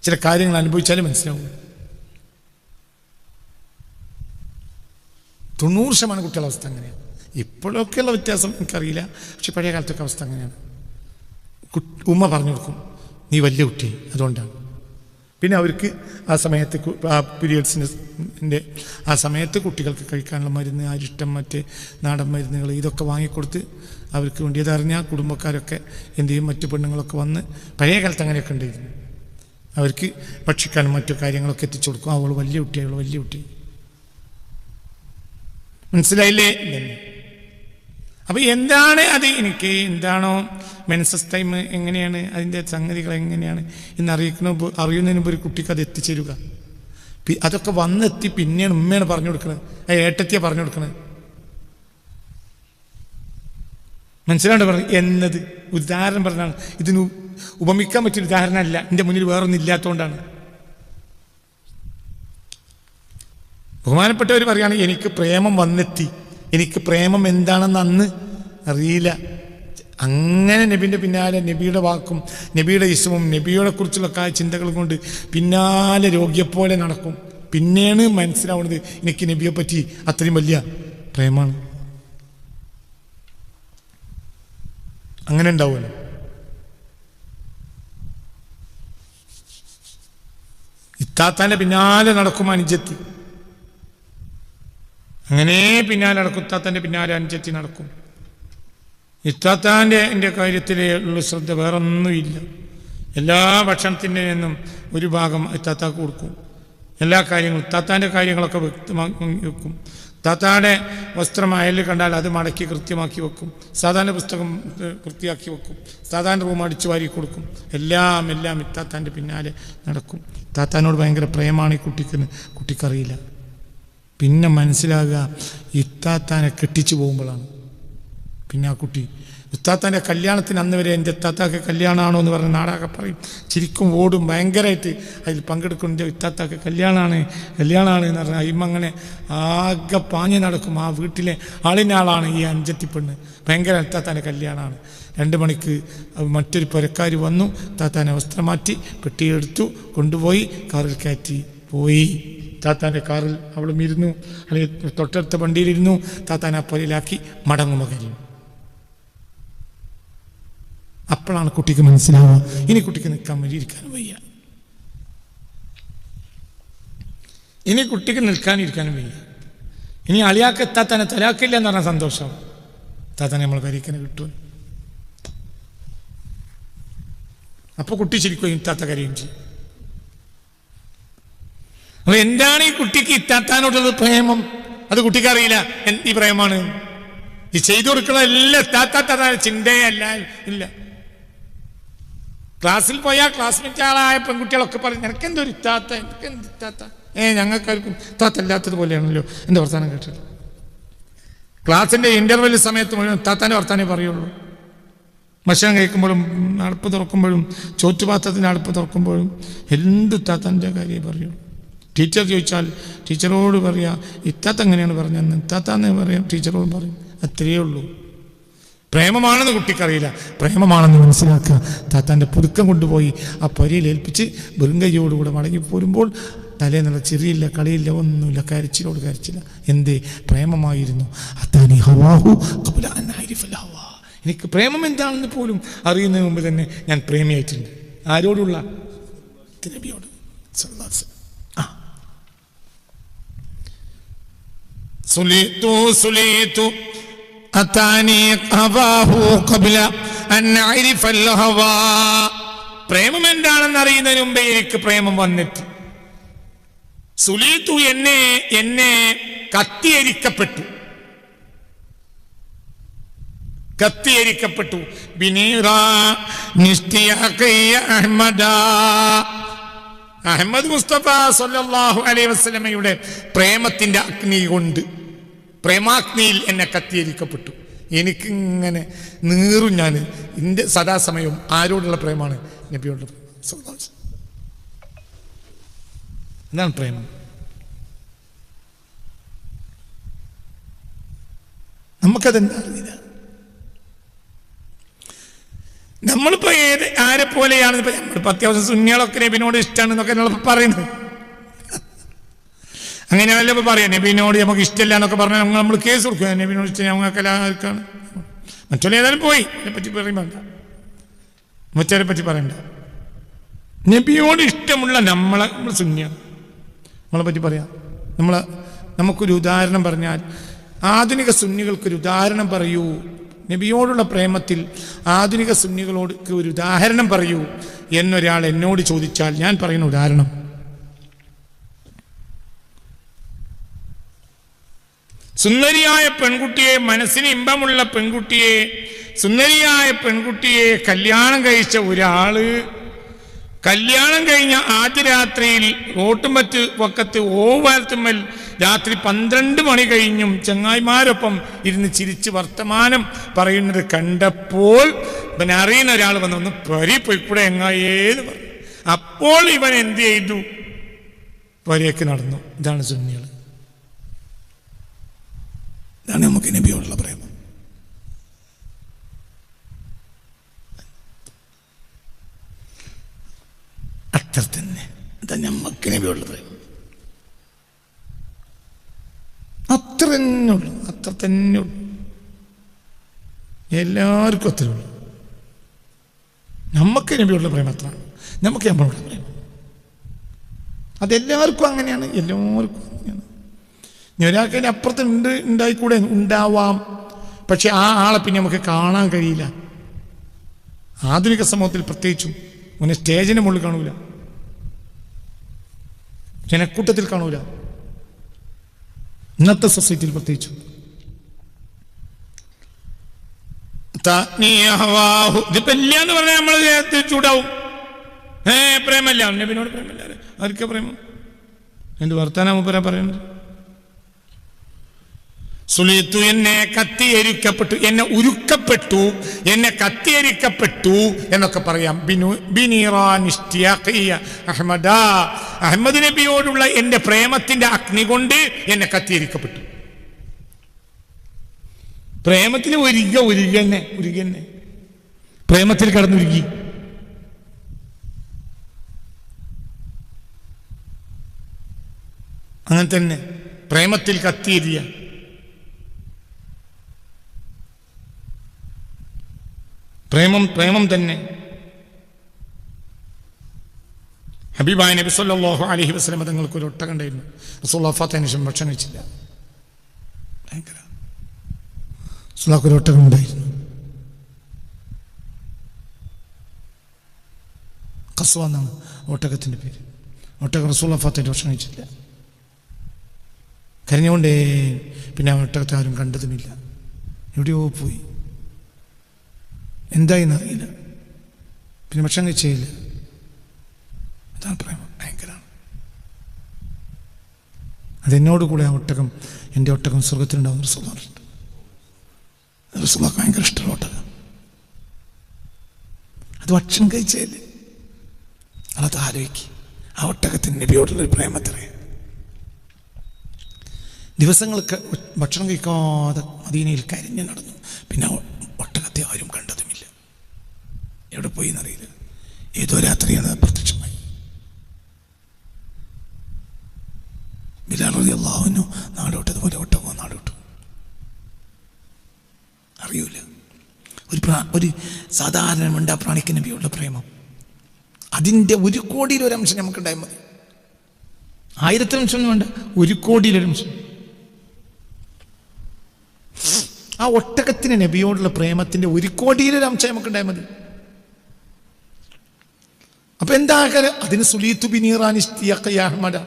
ചില കാര്യങ്ങൾ അനുഭവിച്ചാലേ മനസ്സിലാവും. 90% കുട്ടികളുടെ അവസ്ഥ അങ്ങനെയാണ്. ഇപ്പോഴൊക്കെയുള്ള വ്യത്യാസം എനിക്കറിയില്ല, പക്ഷെ പഴയ കാലത്തൊക്കെ അവസ്ഥ അങ്ങനെയാണ്. ഉമ്മ പറഞ്ഞു കൊടുക്കും, നീ വലിയ കുട്ടിയായി, അതുകൊണ്ടാണ്. പിന്നെ അവർക്ക് ആ സമയത്ത് ആ പീരിയഡ്സിൻ്റെ ആ സമയത്ത് കുട്ടികൾക്ക് കഴിക്കാനുള്ള മരുന്ന്, അരിഷ്ടം, മറ്റ് നാടൻ മരുന്നുകൾ ഇതൊക്കെ വാങ്ങിക്കൊടുത്ത് അവർക്ക് വേണ്ടിയതറിഞ്ഞാൽ കുടുംബക്കാരൊക്കെ എന്ത് ചെയ്യും, മറ്റു പെണ്ണുങ്ങളൊക്കെ വന്ന്, പഴയ കാലത്ത് അങ്ങനെയൊക്കെ ഉണ്ടായിരുന്നു, അവർക്ക് ഭക്ഷിക്കാനും മറ്റു കാര്യങ്ങളൊക്കെ എത്തിച്ചു കൊടുക്കും. അവൾ വലിയ കുട്ടിയായി, അവൾ വലിയ കുട്ടി. മനസ്സിലായില്ലേ? അപ്പം എന്താണ് അത്? എനിക്ക് എന്താണോ മെൻസസ് ടൈം എങ്ങനെയാണ്, അതിൻ്റെ സംഗതികൾ എങ്ങനെയാണ് അറിയുന്നതിന് മുമ്പ് ഒരു കുട്ടിക്ക് അത് എത്തിച്ചേരുക. അതൊക്കെ വന്നെത്തി പിന്നെയാണ് ഉമ്മയാണ് പറഞ്ഞു കൊടുക്കുന്നത്, ഏട്ടത്തിയാണ് പറഞ്ഞു കൊടുക്കുന്നത്. മനസ്സിലാണ്ട് പറഞ്ഞു എന്നത് ഉദാഹരണം പറഞ്ഞാണ്. ഇതിന് ഉപമിക്കാൻ പറ്റിയൊരു ഉദാഹരണമല്ല, എൻ്റെ മുന്നിൽ വേറൊന്നും ഇല്ലാത്തതുകൊണ്ടാണ്. ബഹുമാനപ്പെട്ടവർ പറയുകയാണ്, എനിക്ക് പ്രേമം വന്നെത്തി, എനിക്ക് പ്രേമം എന്താണെന്ന് അന്ന് അറിയില്ല. അങ്ങനെ നബിൻ്റെ പിന്നാലെ നബിയുടെ വാക്കും നബിയുടെ ഇസ്മും നബിയെ കുറിച്ചുള്ള ചിന്തകളും കൊണ്ട് പിന്നാലെ രോഗിയെപ്പോലെ നടക്കും. പിന്നെയാണ് മനസ്സിലാവുന്നത് എനിക്ക് നബിയെ പറ്റി അത്രയും വലിയ പ്രേമാണ്. അങ്ങനെ ഉണ്ടാവുമല്ലോ. ഇത്താത്താൻ്റെ പിന്നാലെ നടക്കും അനുജത്തി, അങ്ങനെ പിന്നാലെ നടക്കും. ഇത്താത്താൻ്റെ പിന്നാലെ അനുജത്തി നടക്കും. ഇത്താത്താൻ്റെ എൻ്റെ കാര്യത്തിലുള്ള ശ്രദ്ധ വേറൊന്നുമില്ല. എല്ലാ ഭക്ഷണത്തിൻ്റെ നിന്നും ഒരു ഭാഗം ഇത്താത്താക്ക് കൊടുക്കും. എല്ലാ കാര്യങ്ങളും ഇത്താത്താൻ്റെ കാര്യങ്ങളൊക്കെ വ്യക്തമാക്കി വെക്കും. താത്താടെ വസ്ത്രം അയലിൽ കണ്ടാൽ അത് മടക്കി കൃത്യമാക്കി വെക്കും. സാധാരണ പുസ്തകം വൃത്തിയാക്കി വെക്കും. സാധാരണ റൂം അടിച്ചു വാരി കൊടുക്കും. എല്ലാം ഇത്താത്താൻ്റെ പിന്നാലെ നടക്കും. താത്താനോട് ഭയങ്കര പ്രേമാണ് ഈ കുട്ടിക്കറിയില്ല. പിന്നെ മനസ്സിലാകുക ഇത്താത്താനെ കെട്ടിച്ചു പോകുമ്പോഴാണ്. പിന്നെ ആ കുട്ടി ഉത്താത്താൻ്റെ കല്യാണത്തിന് അന്ന് വരെ എൻ്റെ ഇത്താത്താക്ക് കല്യാണമാണോ എന്ന് പറഞ്ഞ് നാടാകെ പറയും, ചിരിക്കും, ഓടും, ഭയങ്കരമായിട്ട് അതിൽ പങ്കെടുക്കും. എൻ്റെ ഇത്താത്താക്ക് കല്യാണമാണ് എന്ന് പറഞ്ഞാൽ അയിമ അങ്ങനെ ആകെ പാഞ്ഞ് നടക്കും. ആ വീട്ടിലെ ആളിനാളാണ് ഈ അഞ്ചത്തിപ്പെണ്ണ്. ഭയങ്കര ഇത്താത്താൻ്റെ കല്യാണമാണ്. 2 മണിക്ക് മറ്റൊരു പുരക്കാർ വന്നു, താത്താനെ വസ്ത്രം മാറ്റി പെട്ടിയെടുത്തു കൊണ്ടുപോയി കാറിൽ കയറ്റി പോയി. താത്താൻ്റെ കാറിൽ അവളും ഇരുന്നു, അല്ലെങ്കിൽ തൊട്ടടുത്ത വണ്ടിയിലിരുന്നു. താത്താനെ പുരയിലാക്കി മടങ്ങുമ്പോൾ കഴിയും. അപ്പോഴാണ് കുട്ടിക്ക് മനസ്സിലാവുക ഇനി കുട്ടിക്ക് നിൽക്കാൻ വഴി ഇരിക്കാനും വയ്യ, ഇനി കുട്ടിക്ക് നിൽക്കാനിരിക്കാനും വയ്യ. ഇനി അളിയാക്ക് എത്താത്താനെ തലാക്കില്ല എന്ന് പറഞ്ഞാൽ സന്തോഷം. താത്താനെ നമ്മൾ കരയിക്കാനെ കിട്ടും. അപ്പോൾ കുട്ടി ശരിക്കും ഇത്താത്ത കരയും ചെയ്യും. അപ്പോൾ എന്താണ് ഈ കുട്ടിക്ക് ഇത്താത്താനോടുള്ളത് പ്രേമം? അത് കുട്ടിക്ക് അറിയില്ല ഈ പ്രേമാണ്. ഈ ചെയ്തു കൊടുക്കുന്ന എല്ലാം ഇത്താത്ത ചിന്തയെ അല്ല ഇല്ല. ക്ലാസ്സിൽ പോയാൽ ക്ലാസ്മേറ്റ് ആളായ പെൺകുട്ടികളൊക്കെ പറയും, നിനക്കെന്തൊരു ഇത്താത്ത, എനിക്കെന്ത് ഇത്താത്ത, ഞങ്ങൾക്കാർക്കും ഇത്താത്ത അല്ലാത്തതുപോലെയാണല്ലോ എൻ്റെ വർത്താനം കേട്ടത്. ക്ലാസ്സിൻ്റെ ഇൻ്റർവെൽ സമയത്ത് മുഴുവൻ ഇത്താത്താൻ്റെ വർത്താനേ പറയുള്ളൂ. ഭക്ഷണം കഴിക്കുമ്പോഴും അടുപ്പ് തുറക്കുമ്പോഴും ചോറ്റുപാത്രത്തിൻ്റെ അടുപ്പ് തുറക്കുമ്പോഴും എന്ത് ഇത്താത്തൻ്റെ കാര്യമേ പറയുള്ളൂ. ടീച്ചർ ചോദിച്ചാൽ ടീച്ചറോട് പറയാ, ഇത്താത്ത എങ്ങനെയാണ് പറഞ്ഞതെന്ന് ഇത്താത്താന്ന് പറയാം, ടീച്ചറോട് പറയും. അത്രയേ ഉള്ളൂ. പ്രേമമാണെന്ന് കുട്ടിക്കറിയില്ല. പ്രേമമാണെന്ന് മനസ്സിലാക്കുക. താത്താൻ്റെ പുതുക്കം കൊണ്ടുപോയി ആ പൊരയിൽ ഏൽപ്പിച്ച് വെറുങ്കയ്യോടുകൂടെ മടങ്ങി പോരുമ്പോൾ തലേന്നുള്ള ചിരിയില്ല, കളിയില്ല, ഒന്നുമില്ല, കരച്ചില്ല. എന്തേ? പ്രേമമായിരുന്നു. അതാനി ഹവാഹു ഖബ്ല അൻ അഅരിഫൽ ഹവാ. എനിക്ക് പ്രേമം എന്താണെന്ന് പോലും അറിയുന്നതിന് മുമ്പ് തന്നെ ഞാൻ പ്രേമിയായിട്ടുണ്ട്. ആരോടുള്ള? നബിയോട് സല്ലല്ലാഹു അലൈഹി വസല്ലം. സുലീതു അതാനി ഹവാഹു ഖബ്ല അൻ അഅരിഫൽ ഹവാ. പ്രേമം എന്താണെന്ന് അറിയുന്നതിന് മുമ്പേ എനിക്ക് പ്രേമം വന്നെത്തി. സുലീതു എന്നെ കത്തിയരിക്കപ്പെട്ടു. കത്തിയരിക്കപ്പെട്ടു. അഹമ്മദ് മുസ്തഫ സല്ലല്ലാഹു അലൈഹി വസല്ലമയുടെ പ്രേമത്തിന്റെ അഗ്നി കൊണ്ട്, പ്രേമാഗ്നിയിൽ എന്നെ കത്തിയരിക്കപ്പെട്ടു. എനിക്കിങ്ങനെ നീറും. ഞാൻ എൻ്റെ സദാസമയവും ആരോടുള്ള പ്രേമാണ്? നബിയോടുള്ള പ്രേമം. എന്താണ് പ്രേമം? നമുക്കതെന്താ അറിയില്ല. നമ്മളിപ്പോ ആരെ പോലെയാണ് നമ്മളിപ്പോ അത്യാവശ്യം സുന്നികളൊക്കെ നബിനോട് ഇഷ്ടമാണെന്നൊക്കെ നമ്മളിപ്പോ പറയുന്നത്. അങ്ങനെയല്ല ഇപ്പൊ പറയാം നബിനോട് നമുക്ക് ഇഷ്ടമില്ല എന്നൊക്കെ പറഞ്ഞാൽ നമ്മൾ കേസ് കൊടുക്കുക. നബിനോട് ഇഷ്ടം ഞങ്ങൾക്ക് എല്ലാവർക്കാണ്. മറ്റുള്ള ഏതായാലും പോയി, അതിനെപ്പറ്റി പറയും വേണ്ട, മറ്റവരെ പറ്റി പറയണ്ട. നബിയോട് ഇഷ്ടമുള്ള നമ്മൾ സുന്നിയാണ്. നമ്മളെ പറ്റി പറയാം. നമുക്കൊരു ഉദാഹരണം പറഞ്ഞാൽ, ആധുനിക സുന്നികൾക്കൊരു ഉദാഹരണം പറയൂ. നബിയോടുള്ള പ്രേമത്തിൽ ആധുനിക സുന്നികളോട് ഒരു ഉദാഹരണം പറയൂ എന്നൊരാൾ എന്നോട് ചോദിച്ചാൽ ഞാൻ പറയുന്ന ഉദാഹരണം, സുന്ദരിയായ പെൺകുട്ടിയെ, മനസ്സിന് ഇമ്പമുള്ള പെൺകുട്ടിയെ, സുന്ദരിയായ പെൺകുട്ടിയെ കല്യാണം കഴിച്ച ഒരാള് കല്യാണം കഴിഞ്ഞ ആദ്യ രാത്രിയിൽ റോട്ടുംപറ്റ് വക്കത്ത് ഓവാലത്തുമ്മൽ രാത്രി 12 മണി കഴിഞ്ഞും ചങ്ങായിമാരൊപ്പം ഇരുന്ന് ചിരിച്ച് വർത്തമാനം പറയുന്നത് കണ്ടപ്പോൾ ഇവൻ അറിയുന്ന ഒരാൾ വന്നൊന്ന് പോയിക്കൂടെ എങ്ങായേന്ന് പറഞ്ഞു. അപ്പോൾ ഇവൻ എന്ത് ചെയ്തു? വരേക്ക് നടന്നു. ഇതാണ് സുന്നികൾ. ഇതാണ് നമുക്ക് നബിയോടുള്ള പ്രേമം. അത്ര തന്നെ. ഇതാ നമുക്ക് നബിയോടുള്ള പ്രേമം. അത്ര തന്നെ ഉള്ളു. അത്ര തന്നെ ഉള്ളു. എല്ലാവർക്കും അത്രേ ഉള്ളു. നമുക്ക് നബിയോടുള്ള പ്രേമം അത്രയാണ്. നമുക്ക് നമ്മളോടുള്ള പ്രേമം അതെല്ലാവർക്കും അങ്ങനെയാണ്. എല്ലാവർക്കും അങ്ങനെയാണ്. ഒരാൾക്ക് അതിൻ്റെ അപ്പുറത്ത് ഉണ്ടായിക്കൂടെ? ഉണ്ടാവാം. പക്ഷെ ആ ആളെ പിന്നെ നമുക്ക് കാണാൻ കഴിയില്ല. ആധുനിക സമൂഹത്തിൽ പ്രത്യേകിച്ചും അങ്ങനെ സ്റ്റേജിന് മുകളിൽ കാണൂല, ജനക്കൂട്ടത്തിൽ കാണൂല. ഇന്നത്തെ സൊസൈറ്റിയിൽ പ്രത്യേകിച്ചു ഇതിപ്പോ ഇല്ലാന്ന് പറഞ്ഞാൽ നമ്മൾ ചൂടാവും. പ്രേമല്ല, നബിനോട് പ്രേമല്ല. ആർക്കാ പ്രേമം? എന്ത് വർത്താനാ മൂപ്പരാ പറയുന്നത്? സുലിത്തു, എന്നെ കത്തിയരിക്കപ്പെട്ടു, എന്നെ ഉരുക്കപ്പെട്ടു, എന്നെ കത്തിയരിക്കപ്പെട്ടു എന്നൊക്കെ പറയാം. അഹമ്മദ് നബിയോടുള്ള എന്റെ പ്രേമത്തിന്റെ അഗ്നി കൊണ്ട് എന്നെ കത്തിയരിക്കപ്പെട്ടു. പ്രേമത്തിൽ ഉരുകന്നെ പ്രേമത്തിൽ കടന്നുരുകി. അങ്ങനെ തന്നെ പ്രേമത്തിൽ കത്തിയെരിയ. പ്രേമം തന്നെ. ഹബീബായ നബി സല്ലല്ലാഹു അലൈഹി വസല്ലം തങ്ങൾക്ക് ഒരു ഒട്ടകം ഉണ്ടായിരുന്നു. റസൂലുള്ളാഹി വഫാത്തിന് ശേഷം ഭക്ഷണം കഴിച്ചില്ല. ഭയങ്കര റസൂലുള്ളാഹിക്ക് ഒരു ഒട്ടകം ഉണ്ടായിരുന്നു. ഖസ്വ എന്നാണ് ഒട്ടകത്തിൻ്റെ പേര്. ഒട്ടകം റസൂലുള്ളാഹി വഫാത്തിന് ഭക്ഷണം കഴിച്ചില്ല. കരഞ്ഞുകൊണ്ടേ. പിന്നെ ആ ഒട്ടകത്തെ ആരും കണ്ടതുമില്ല. എവിടെയോ പോയി. എന്തായെന്നറിയില്ല. പിന്നെ ഭക്ഷണം കഴിച്ചില്ല. അതാണ് പ്രേമം. ഭയങ്കരമാണ്. അതെന്നോട് കൂടെ ആ ഒട്ടകം, എൻ്റെ ഒട്ടകം സ്വർഗത്തിലുണ്ടാവും. റസൂലുള്ളാഹിയുണ്ട്. റസൂലുള്ളാഹിക്ക് ഭയങ്കര ഇഷ്ടമുള്ള ഒട്ടകം. അത് ഭക്ഷണം കഴിച്ചല്ലേ. അത് ആലോചിക്കുക. ആ ഒട്ടകത്തിന് നബിയോടുള്ളൊരു പ്രേമത്തിറേ. ദിവസങ്ങൾക്ക് ഭക്ഷണം കഴിക്കാതെ മദീനയിൽ കരിഞ്ഞു നടന്നു. പിന്നെ ഒട്ടകത്തെ ആരും കണ്ടതുമില്ല. എവിടെ പോയി എന്നറിയില്ല. ഏതോ രാത്രിയാണ് പ്രത്യക്ഷമായി. ബിലാൽ റളിയല്ലാഹു അൻഹു നാടോട്ടതുപോലെ ഒട്ടകവും നാടോട്ടു. അറിയൂല. ഒരു സാധാരണ മിണ്ടാ പ്രാണിക്ക് നബിയുള്ള പ്രേമം, അതിൻ്റെ 1 കോടിയിലൊരംശം നമുക്കുണ്ടായാൽ മതി. 1000 അംശം വേണ്ട, 1 കോടിയിലൊരംശം. ആ ഒട്ടകത്തിന് നബിയോടുള്ള പ്രേമത്തിന്റെ 1 കോടിയിലൊരംശം നമുക്കുണ്ടായാൽ മതി. അപ്പൊ എന്താ അതിന് സുലീത്തു ബിനീറാനിസ്തിയഖ യാ അഹ്മദ,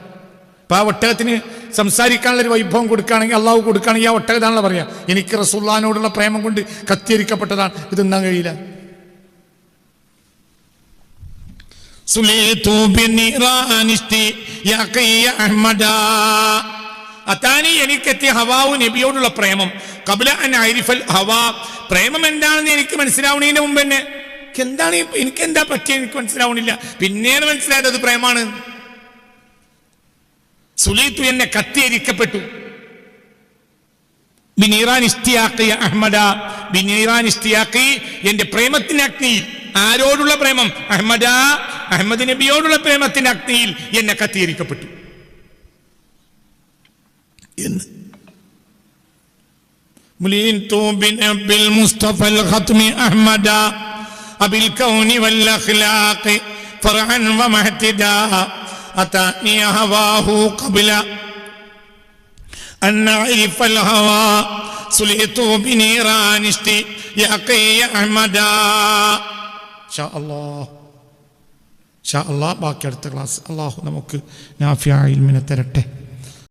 അപ്പൊ ആ ഒട്ടകത്തിന് സംസാരിക്കാനുള്ളൊരു വൈഭവം കൊടുക്കുകയാണെങ്കിൽ, അള്ളാഹു കൊടുക്കുകയാണെങ്കിൽ ആ ഒട്ടകതാണല്ലോ പറയാ, എനിക്ക് റസൂലുള്ളാഹിനോടുള്ള പ്രേമം കൊണ്ട് കത്തിയരിക്കപ്പെട്ടതാണ്, ഇത് തിന്നാൻ കഴിയില്ല. അതാനി എനിക്കെത്തിയ ഹവാവു നബിയോടുള്ള പ്രേമം ഖബ്ല അൻ അരിഫൽ ഹവാ, പ്രേമം എന്താണെന്ന് എനിക്ക് മനസ്സിലാവുന്നതിന് മുമ്പ് തന്നെ എന്താണ് എനിക്ക് എന്താ പറ്റിയ എനിക്ക് മനസ്സിലാവണില്ല, പിന്നെയാണ് മനസ്സിലായത് അത് പ്രേമാണ്. സുലീത്തു എന്നെ കത്തിയരിക്കപ്പെട്ടു. ബിനീറാൻ ഇസ്തിയാഖി അഹ്മദ, ബിനീറാൻ ഇസ്തിയാഖി എന്റെ പ്രേമത്തിന്റെ അഗ്നിയിൽ. ആരോടുള്ള പ്രേമം? അഹ്മദ, അഹമ്മദ് നബിയോടുള്ള പ്രേമത്തിന്റെ അഗ്നിയിൽ എന്നെ കത്തിയരിക്കപ്പെട്ടു എന്ന്. മുലീൻതു ബിനബിൽ മുസ്തഫൽ ഖത്മി അഹ്മദ അബിൽ കൗനി വൽ അഖ്ലാഖി ഫർഅൻ വമഹ്തിദാ അതാനി ഹവാഹു ഖബ്ല അൻ അരിഫൽ ഹവാ സുലിതു ബിനീറാൻ ഇസ്തിയാഖി അഹ്മദ. ഇൻഷാ അല്ലാഹ്, ഇൻഷാ അല്ലാഹ് ബാക്കി അടുത്ത ക്ലാസ്. അല്ലാഹു നമുക്ക് നാഫിയ ഇൽമിനെ തരട്ടെ.